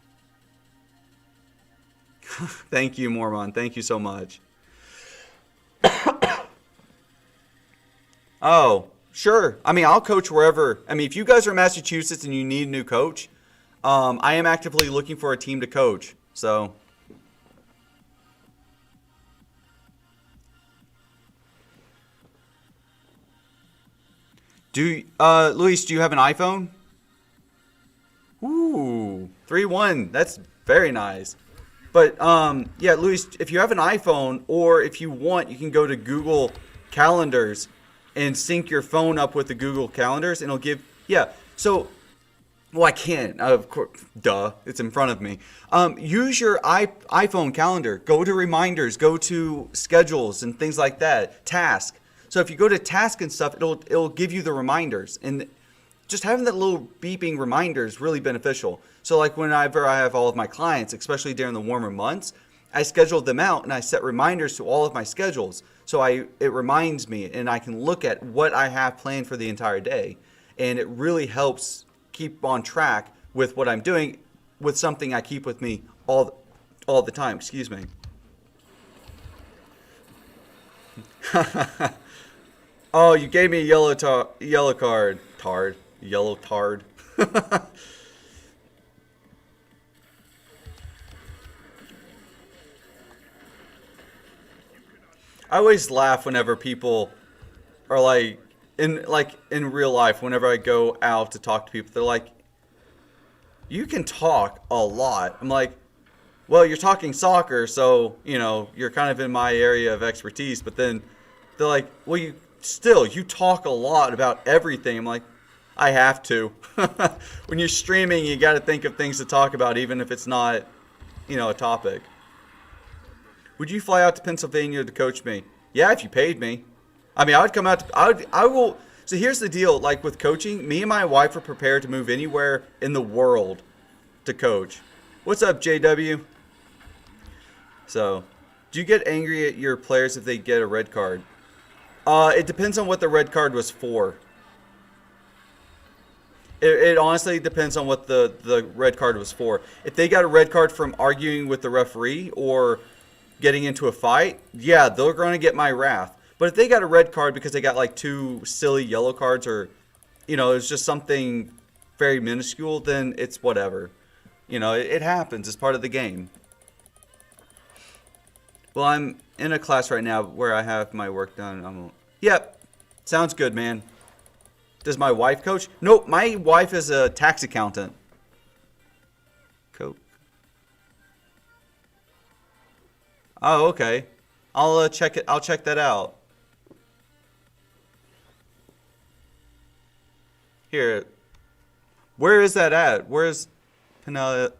Thank you, Mormon. Thank you so much. Oh, sure. I'll coach wherever. If you guys are in Massachusetts and you need a new coach, I am actively looking for a team to coach. So, Luis, do you have an iPhone? Ooh, 3-1. That's very nice. But, yeah, Luis, if you have an iPhone or if you want, you can go to Google Calendars and sync your phone up with the Google Calendars, and it'll give, I can't, of course, duh, it's in front of me. Use your iPhone calendar, go to reminders, go to schedules and things like that, task. So if you go to task and stuff, it'll give you the reminders, and just having that little beeping reminder is really beneficial. So like whenever I have all of my clients, especially during the warmer months, I schedule them out and I set reminders to all of my schedules. So it reminds me and I can look at what I have planned for the entire day. And it really helps keep on track with what I'm doing with something I keep with me all the time. Excuse me. Oh, you gave me a yellow card. Yellow tard. I always laugh whenever people are in real life, whenever I go out to talk to people, they're like, you can talk a lot. I'm like, well, you're talking soccer, so, you're kind of in my area of expertise. But then they're like, well, you talk a lot about everything. I'm like, I have to. When you're streaming, you got to think of things to talk about, even if it's not, a topic. Would you fly out to Pennsylvania to coach me? Yeah, if you paid me. I would come out. I will. So here's the deal. Like with coaching, me and my wife are prepared to move anywhere in the world to coach. What's up, JW? So, do you get angry at your players if they get a red card? It depends on what the red card was for. It honestly depends on what the red card was for. If they got a red card from arguing with the referee or getting into a fight, yeah, they're going to get my wrath. But if they got a red card because they got like 2 silly yellow cards or, it's just something very minuscule, then it's whatever. It happens. It's part of the game. Well, in a class right now where I have my work done. Yep. Sounds good, man. Does my wife coach? Nope, my wife is a tax accountant. Coke. Oh, okay. I'll check it. I'll check that out. Here. Where is that at? Where's Pinella?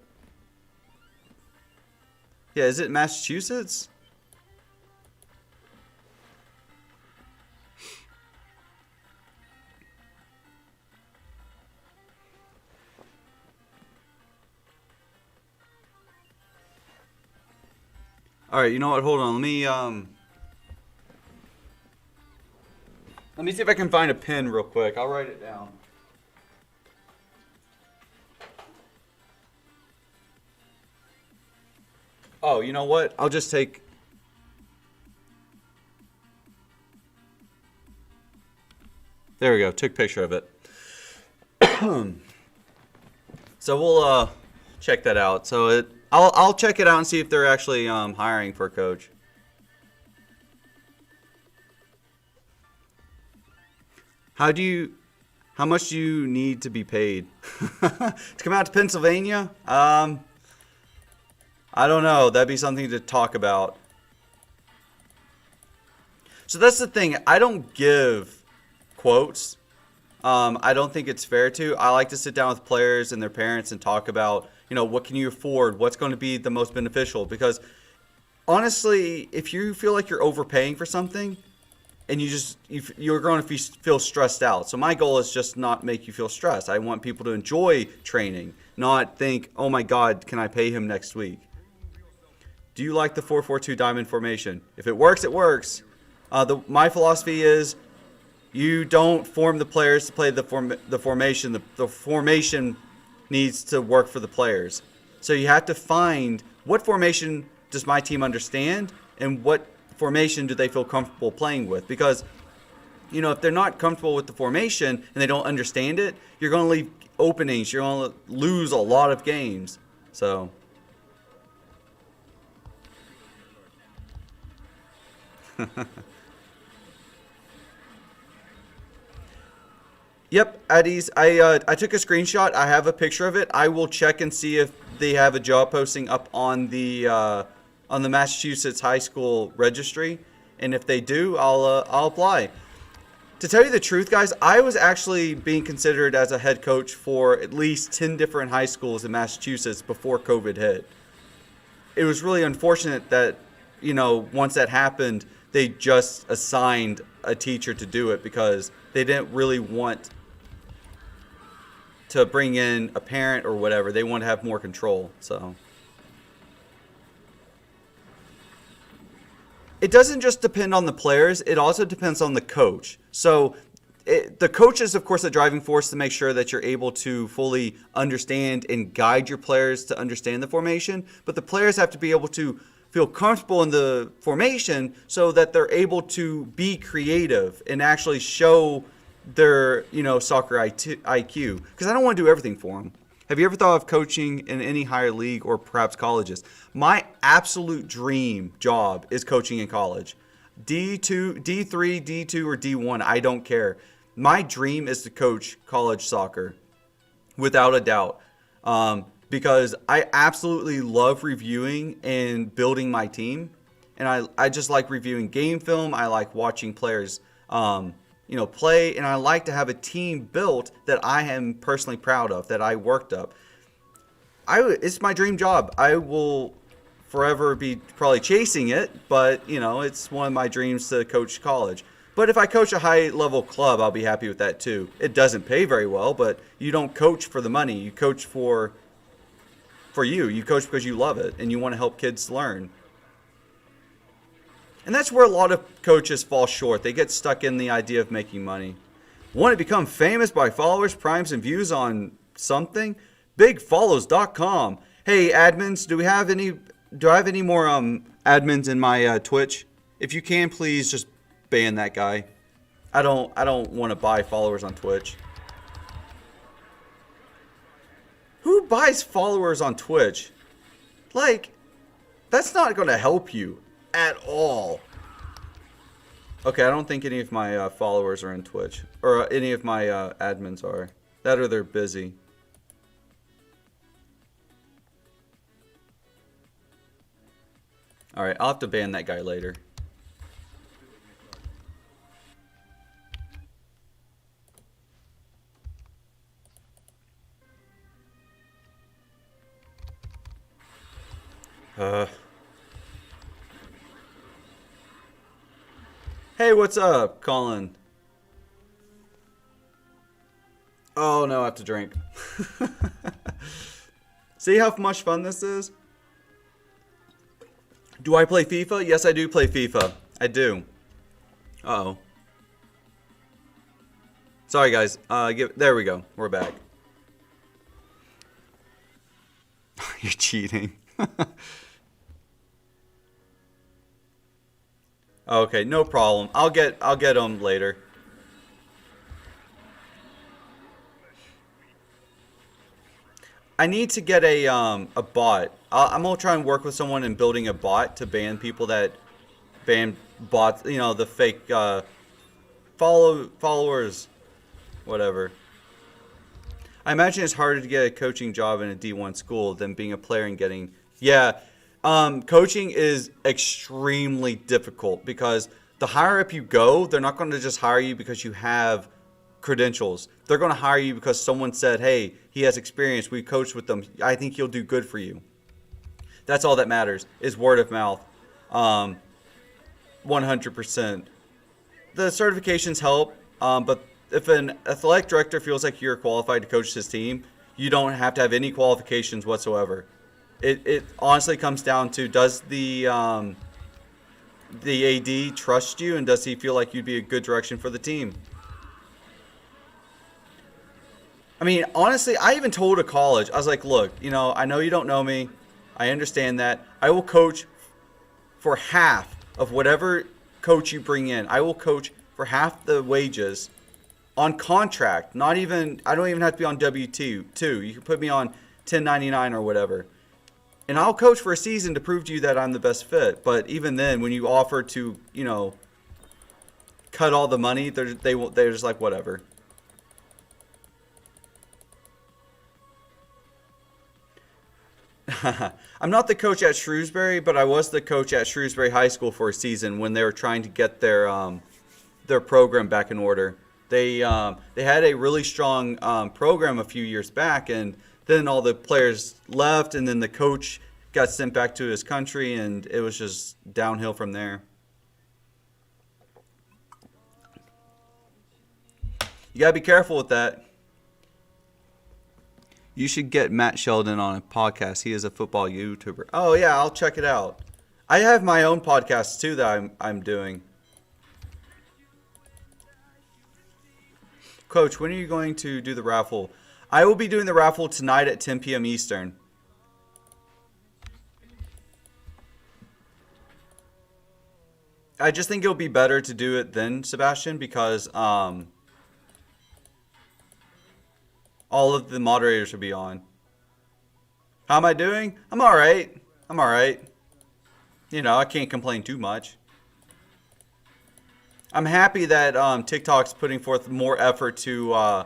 Yeah, is it Massachusetts? All right, you know what? Hold on. Let me see if I can find a pen real quick. I'll write it down. Oh, you know what? I'll just take. There we go. Took a picture of it. So we'll check that out. So I'll check it out and see if they're actually hiring for a coach. How much do you need to be paid to come out to Pennsylvania? I don't know. That'd be something to talk about. So that's the thing. I don't give quotes. I don't think it's fair to. I like to sit down with players and their parents and talk about, what can you afford? What's going to be the most beneficial? Because honestly, if you feel like you're overpaying for something and you're going to feel stressed out. So my goal is just not make you feel stressed. I want people to enjoy training, not think, oh my God, can I pay him next week? Do you like the 4-4-2 diamond formation? If it works, it works. My philosophy is you don't form the players to play the formation. The formation needs to work for the players. So you have to find what formation does my team understand and what formation do they feel comfortable playing with. Because, if they're not comfortable with the formation and they don't understand it, you're going to leave openings. You're going to lose a lot of games. So... Yep, Addies. I took a screenshot. I have a picture of it. I will check and see if they have a job posting up on the Massachusetts high school registry, and if they do, I'll apply. To tell you the truth, guys, I was actually being considered as a head coach for at least 10 different high schools in Massachusetts before COVID hit. It was really unfortunate that once that happened, they just assigned a teacher to do it because they didn't really want to bring in a parent or whatever. They want to have more control. So it doesn't just depend on the players. It also depends on the coach. So the coach is, of course, a driving force to make sure that you're able to fully understand and guide your players to understand the formation. But the players have to be able to feel comfortable in the formation so that they're able to be creative and actually show their, soccer IQ. Because I don't want to do everything for them. Have you ever thought of coaching in any higher league or perhaps colleges? My absolute dream job is coaching in college. D2, D3, D2, or D1, I don't care. My dream is to coach college soccer, without a doubt. Because I absolutely love reviewing and building my team. And I just like reviewing game film. I like watching players, play. And I like to have a team built that I am personally proud of, that I worked up. It's my dream job. I will forever be probably chasing it. But, it's one of my dreams to coach college. But if I coach a high-level club, I'll be happy with that too. It doesn't pay very well, but you don't coach for the money. You coach for you. You coach because you love it and you want to help kids learn. And that's where a lot of coaches fall short. They get stuck in the idea of making money. Want to become famous by followers, primes, and views on something? BigFollows.com. Hey, admins, do I have any more admins in my Twitch? If you can, please just ban that guy. I don't want to buy followers on Twitch. Who buys followers on Twitch? Like, that's not going to help you. at all. Okay, I don't think any of my followers are in Twitch. Or any of my admins are. That or they're busy. Alright, I'll have to ban that guy later. Hey, what's up, Colin? Oh, no, I have to drink. See how much fun this is? Do I play FIFA? Yes, I do play FIFA. I do. Uh-oh. Sorry, guys. There we go. We're back. You're cheating. Okay, no problem. I'll get them later. I need to get a bot. I'm gonna try and work with someone in building a bot to ban people that ban bots. You know, the fake followers, whatever. I imagine it's harder to get a coaching job in a D1 school than being a player and getting. Yeah, coaching is extremely difficult because the higher up you go, they're not going to just hire you because you have credentials. They're going to hire you because someone said, hey, he has experience. We coached with them. I think he'll do good for you. That's all that matters is word of mouth. 100%. The certifications help, but if an athletic director feels like you're qualified to coach his team, you don't have to have any qualifications whatsoever. It honestly comes down to, does the AD trust you, and does he feel like you'd be a good direction for the team? I mean, honestly, I even told a college, I was like, look, you know, I know you don't know me. I understand that. I will coach for half of whatever coach you bring in. I will coach for half the wages on contract. Not even, I don't even have to be on W-2. You can put me on 1099 or whatever. And I'll coach for a season to prove to you that I'm the best fit. But even then, when you offer to, you know, cut all the money, they're just like, whatever. I'm not the coach at Shrewsbury, but I was the coach at Shrewsbury High School for a season when they were trying to get their program back in order. They had a really strong program a few years back, and then all the players left, and then the coach got sent back to his country, and it was just downhill from there. You gotta be careful with that. You should get Matt Sheldon on a podcast. He is a football YouTuber. Oh yeah, I'll check it out. I have my own podcast too that I'm doing. Coach, when are you going to do the raffle? I will be doing the raffle tonight at 10 p.m. Eastern. I just think it'll be better to do it then, Sebastian, because all of the moderators will be on. How am I doing? I'm alright. I'm alright. You know, I can't complain too much. I'm happy that TikTok's putting forth more effort to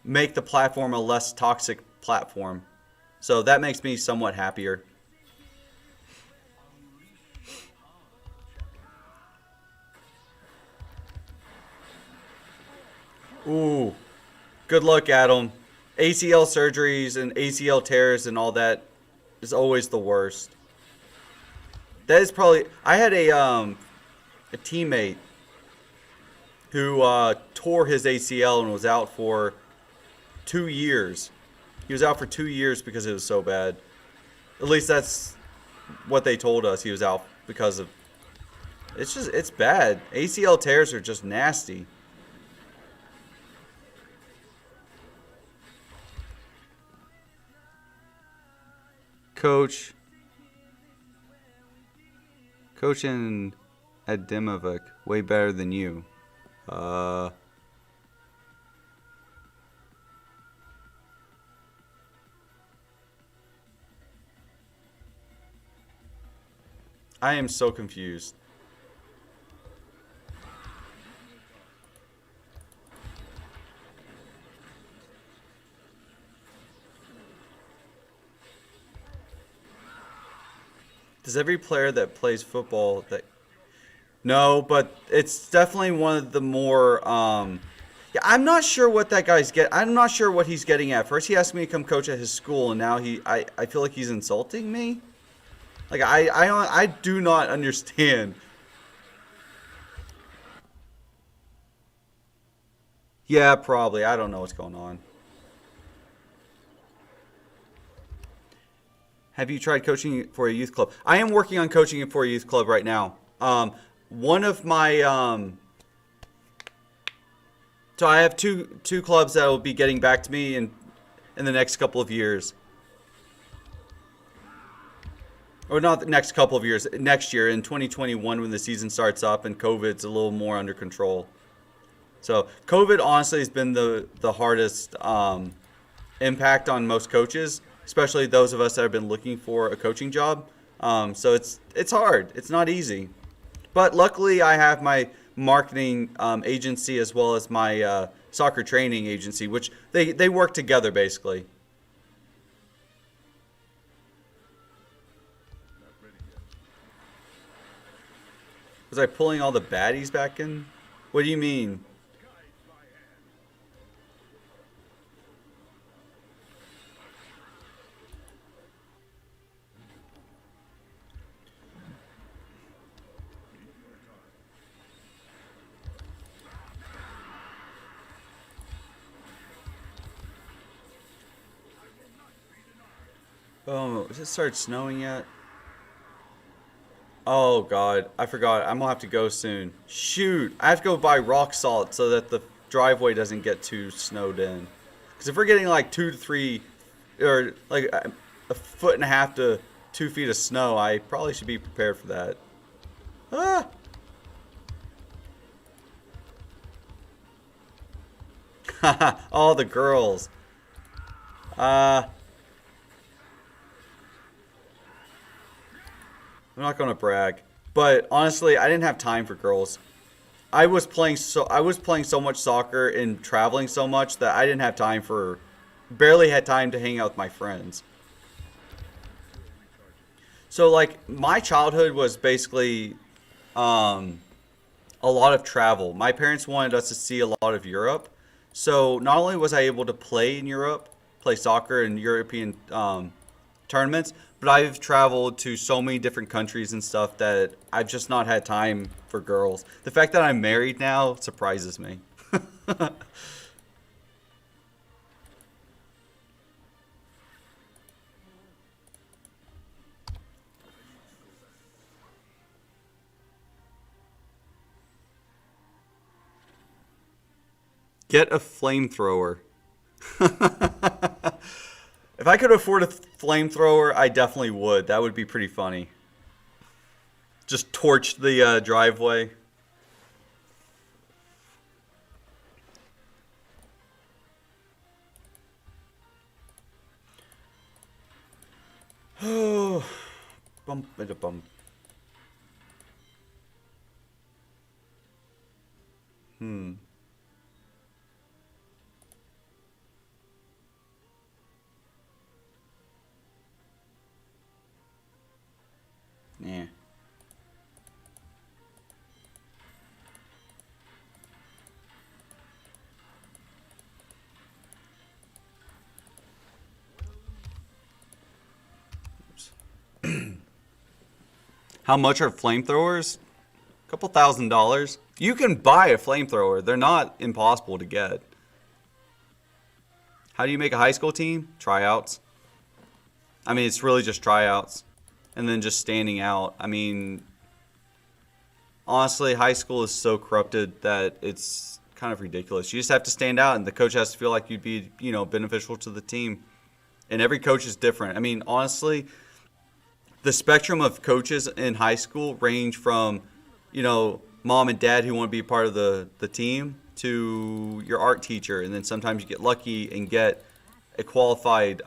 make the platform a less toxic platform. So that makes me somewhat happier. Ooh, good luck, Adam. ACL surgeries and ACL tears and all that is always the worst. That is probably... I had a teammate who tore his ACL and was out for 2 years. He was out for 2 years because it was so bad. At least that's what they told us. He was out because of... It's bad. ACL tears are just nasty. Coach in Adimovic, way better than you. I am so confused. Does every player that plays football that no, but it's definitely one of the more yeah, I'm not sure what that guy's get. I'm not sure what he's getting at. First he asked me to come coach at his school and now I feel like he's insulting me. Like I do not understand. Yeah, probably. I don't know what's going on. Have you tried coaching for a youth club? I am working on coaching for a youth club right now. One of my so I have two clubs that will be getting back to me in the next couple of years. Or not the next couple of years, next year in 2021 when the season starts up and COVID's a little more under control. So COVID honestly has been the hardest impact on most coaches, especially those of us that have been looking for a coaching job. So it's hard. It's not easy. But luckily, I have my marketing agency as well as my soccer training agency, which they work together basically. Was I pulling all the baddies back in? What do you mean? Oh, has it started snowing yet? Oh God, I forgot. I'm gonna have to go soon. Shoot, I have to go buy rock salt so that the driveway doesn't get too snowed in. Because if we're getting like 2 to 3, or like a foot and a half to 2 feet of snow, I probably should be prepared for that. Ah! All the girls. I'm not gonna brag, but honestly, I didn't have time for girls. I was playing so much soccer and traveling so much that I didn't have time for barely had time to hang out with my friends. So like my childhood was basically um a lot of travel. My parents wanted us to see a lot of Europe. So not only was I able to play in Europe, play soccer in European tournaments, but I've traveled to so many different countries and stuff that I've just not had time for girls. The fact that I'm married now surprises me. Get a flamethrower. If I could afford a flamethrower, I definitely would. That would be pretty funny. Just torch the driveway. Oh, bump it a bump. Hmm. Yeah. How much are flamethrowers? A couple $1,000. You can buy a flamethrower. They're not impossible to get. How do you make a high school team? Tryouts. I mean, it's really just tryouts. And then just standing out. I mean, honestly, high school is so corrupted that it's kind of ridiculous. You just have to stand out, and the coach has to feel like you'd be, beneficial to the team. And every coach is different. I mean, honestly, the spectrum of coaches in high school range from, mom and dad who want to be part of the team to your art teacher, and then sometimes you get lucky and get a qualified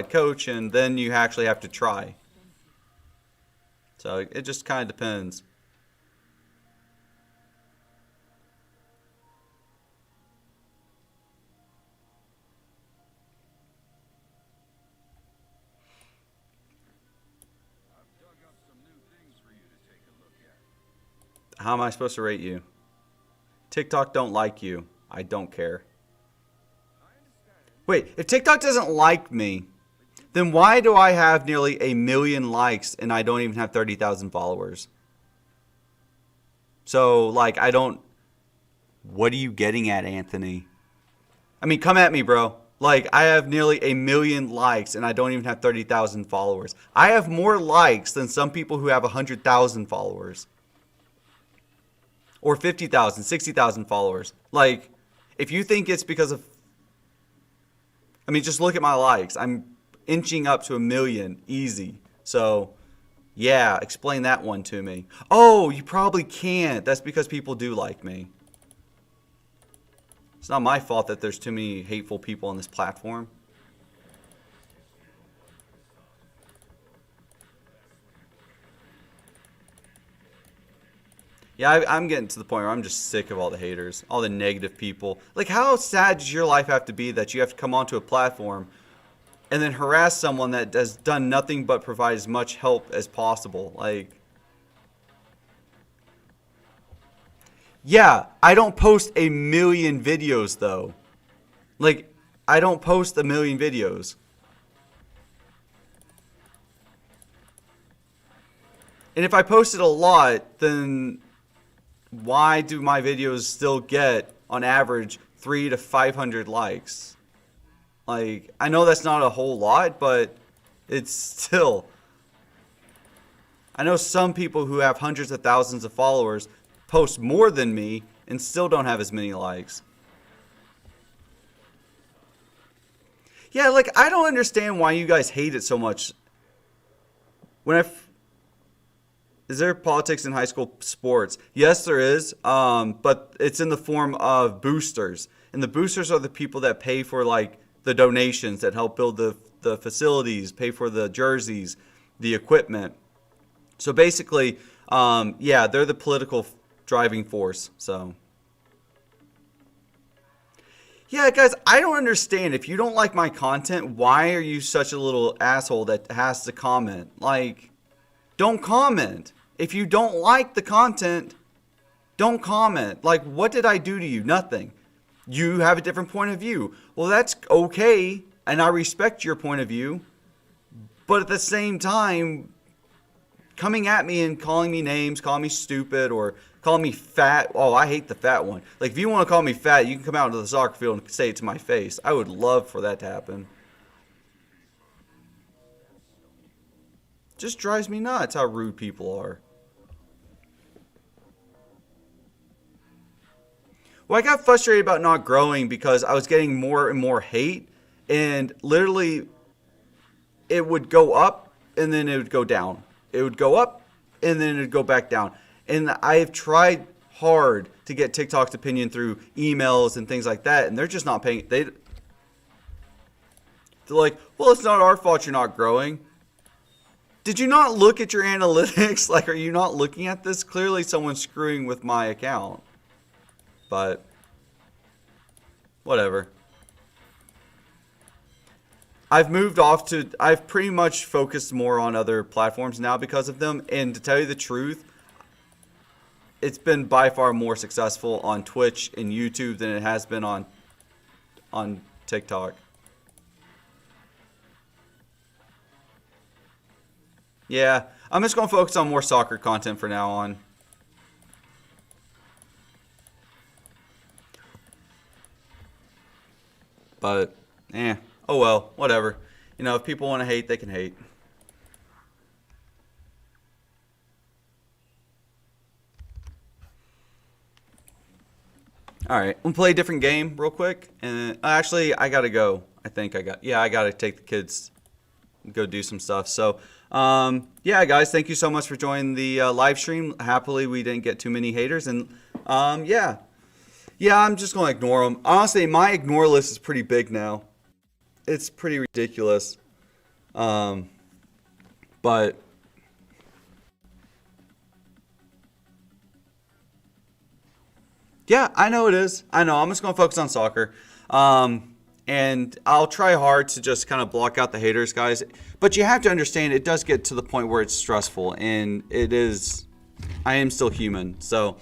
coach, and then you actually have to try. So it just kind of depends. How am I supposed to rate you? TikTok don't like you. I don't care. Wait, if TikTok doesn't like me, then why do I have nearly 1 million likes and I don't even have 30,000 followers? So, like, I don't... What are you getting at, Anthony? I mean, come at me, bro. Like, I have nearly 1 million likes and I don't even have 30,000 followers. I have more likes than some people who have 100,000 followers. Or 50,000, 60,000 followers. Like, if you think it's because of... I mean, just look at my likes. I'm inching up to 1 million, easy. So, yeah, explain that one to me. Oh, you probably can't. That's because people do like me. It's not my fault that there's too many hateful people on this platform. Yeah, I'm getting to the point where I'm just sick of all the haters, all the negative people. Like, how sad does your life have to be that you have to come onto a platform and then harass someone that has done nothing but provide as much help as possible? Like, yeah, I don't post 1 million videos, though. Like, I don't post 1 million videos. And if I posted a lot, then why do my videos still get, on average, 300 to 500 likes? Like, I know that's not a whole lot, but it's still... I know some people who have hundreds of thousands of followers post more than me and still don't have as many likes. Yeah, like, I don't understand why you guys hate it so much. Is there politics in high school sports? Yes, there is, but it's in the form of boosters. And the boosters are the people that pay for, like, the donations, that help build the facilities, pay for the jerseys, the equipment. So basically, yeah, they're the political driving force. So, yeah, guys, I don't understand. If you don't like my content, why are you such a little asshole that has to comment? Like... Don't comment. If you don't like the content, don't comment. Like, what did I do to you? Nothing. You have a different point of view. Well, that's okay, and I respect your point of view. But at the same time, coming at me and calling me names, calling me stupid, or calling me fat. Oh, I hate the fat one. Like, if you want to call me fat, you can come out to the soccer field and say it to my face. I would love for that to happen. Just drives me nuts how rude people are. Well, I got frustrated about not growing because I was getting more and more hate, and literally it would go up and then it would go down. It would go up and then it would go back down. And I've tried hard to get TikTok's opinion through emails and things like that, and they're just not paying. They're like, well, it's not our fault you're not growing. Did you not look at your analytics? Like, are you not looking at this? Clearly someone's screwing with my account. But, whatever. I've pretty much focused more on other platforms now because of them. And to tell you the truth, it's been by far more successful on Twitch and YouTube than it has been on TikTok. Yeah, I'm just going to focus on more soccer content from now on. But, oh well, whatever. You know, if people want to hate, they can hate. Alright, we'll play a different game real quick. And actually, I gotta go. I gotta take the kids and go do some stuff. So, yeah, guys, thank you so much for joining the live stream. Happily, we didn't get too many haters. And, yeah, I'm just going to ignore them. Honestly, my ignore list is pretty big now. It's pretty ridiculous. But, Yeah, I know it is. I know. I'm just going to focus on soccer. And I'll try hard to just kind of block out the haters, guys. But you have to understand it does get to the point where it's stressful. And it is. I am still human. So,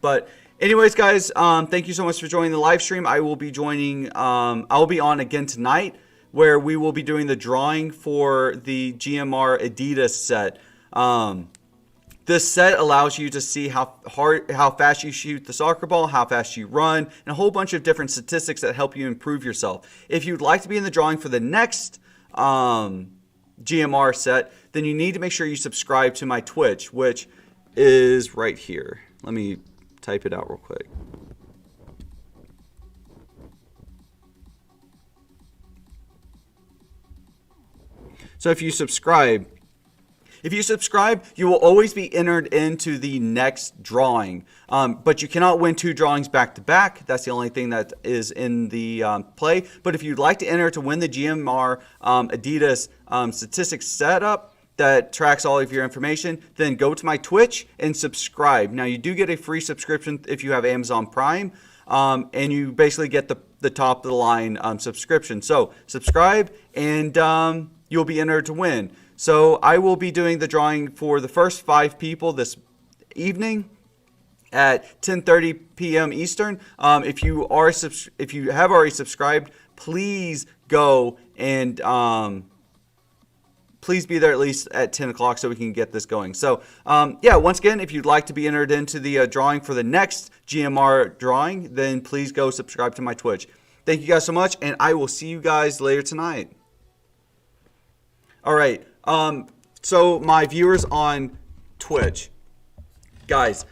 but anyways, guys, thank you so much for joining the live stream. I will be joining. I will be on again tonight, where we will be doing the drawing for the GMR Adidas set. This set allows you to see how fast you shoot the soccer ball, how fast you run, and a whole bunch of different statistics that help you improve yourself. If you'd like to be in the drawing for the next GMR set, then you need to make sure you subscribe to my Twitch, which is right here. Let me type it out real quick. So if you subscribe, you will always be entered into the next drawing. But you cannot win 2 drawings back to back. That's the only thing that is in the play. But if you'd like to enter to win the GMR Adidas statistics setup that tracks all of your information, then go to my Twitch and subscribe. Now, you do get a free subscription if you have Amazon Prime. And you basically get the top of the line subscription. So subscribe and you'll be entered to win. So I will be doing the drawing for the first 5 people this evening at 10:30 p.m. Eastern. If you have already subscribed, please go and please be there at least at 10 o'clock so we can get this going. So yeah, once again, if you'd like to be entered into the drawing for the next GMR drawing, then please go subscribe to my Twitch. Thank you guys so much, and I will see you guys later tonight. All right. So my viewers on Twitch, guys,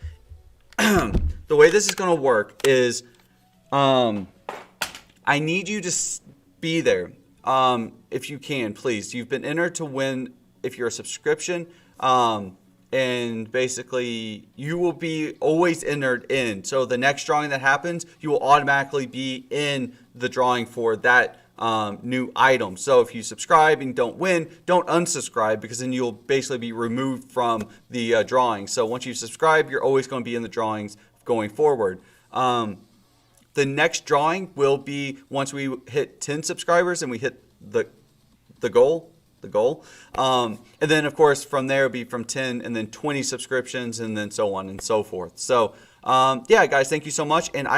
the way this is going to work is, I need you to be there. If you can, please. You've been entered to win if you're a subscription. And basically you will be always entered in. So the next drawing that happens, you will automatically be in the drawing for that new item. So if you subscribe and don't win, don't unsubscribe, because then you'll basically be removed from the drawing. So once you subscribe, you're always going to be in the drawings going forward. The next drawing will be once we hit 10 subscribers and we hit the goal. And then of course from there it'll be from 10 and then 20 subscriptions and then so on and so forth. So yeah, guys, thank you so much, and I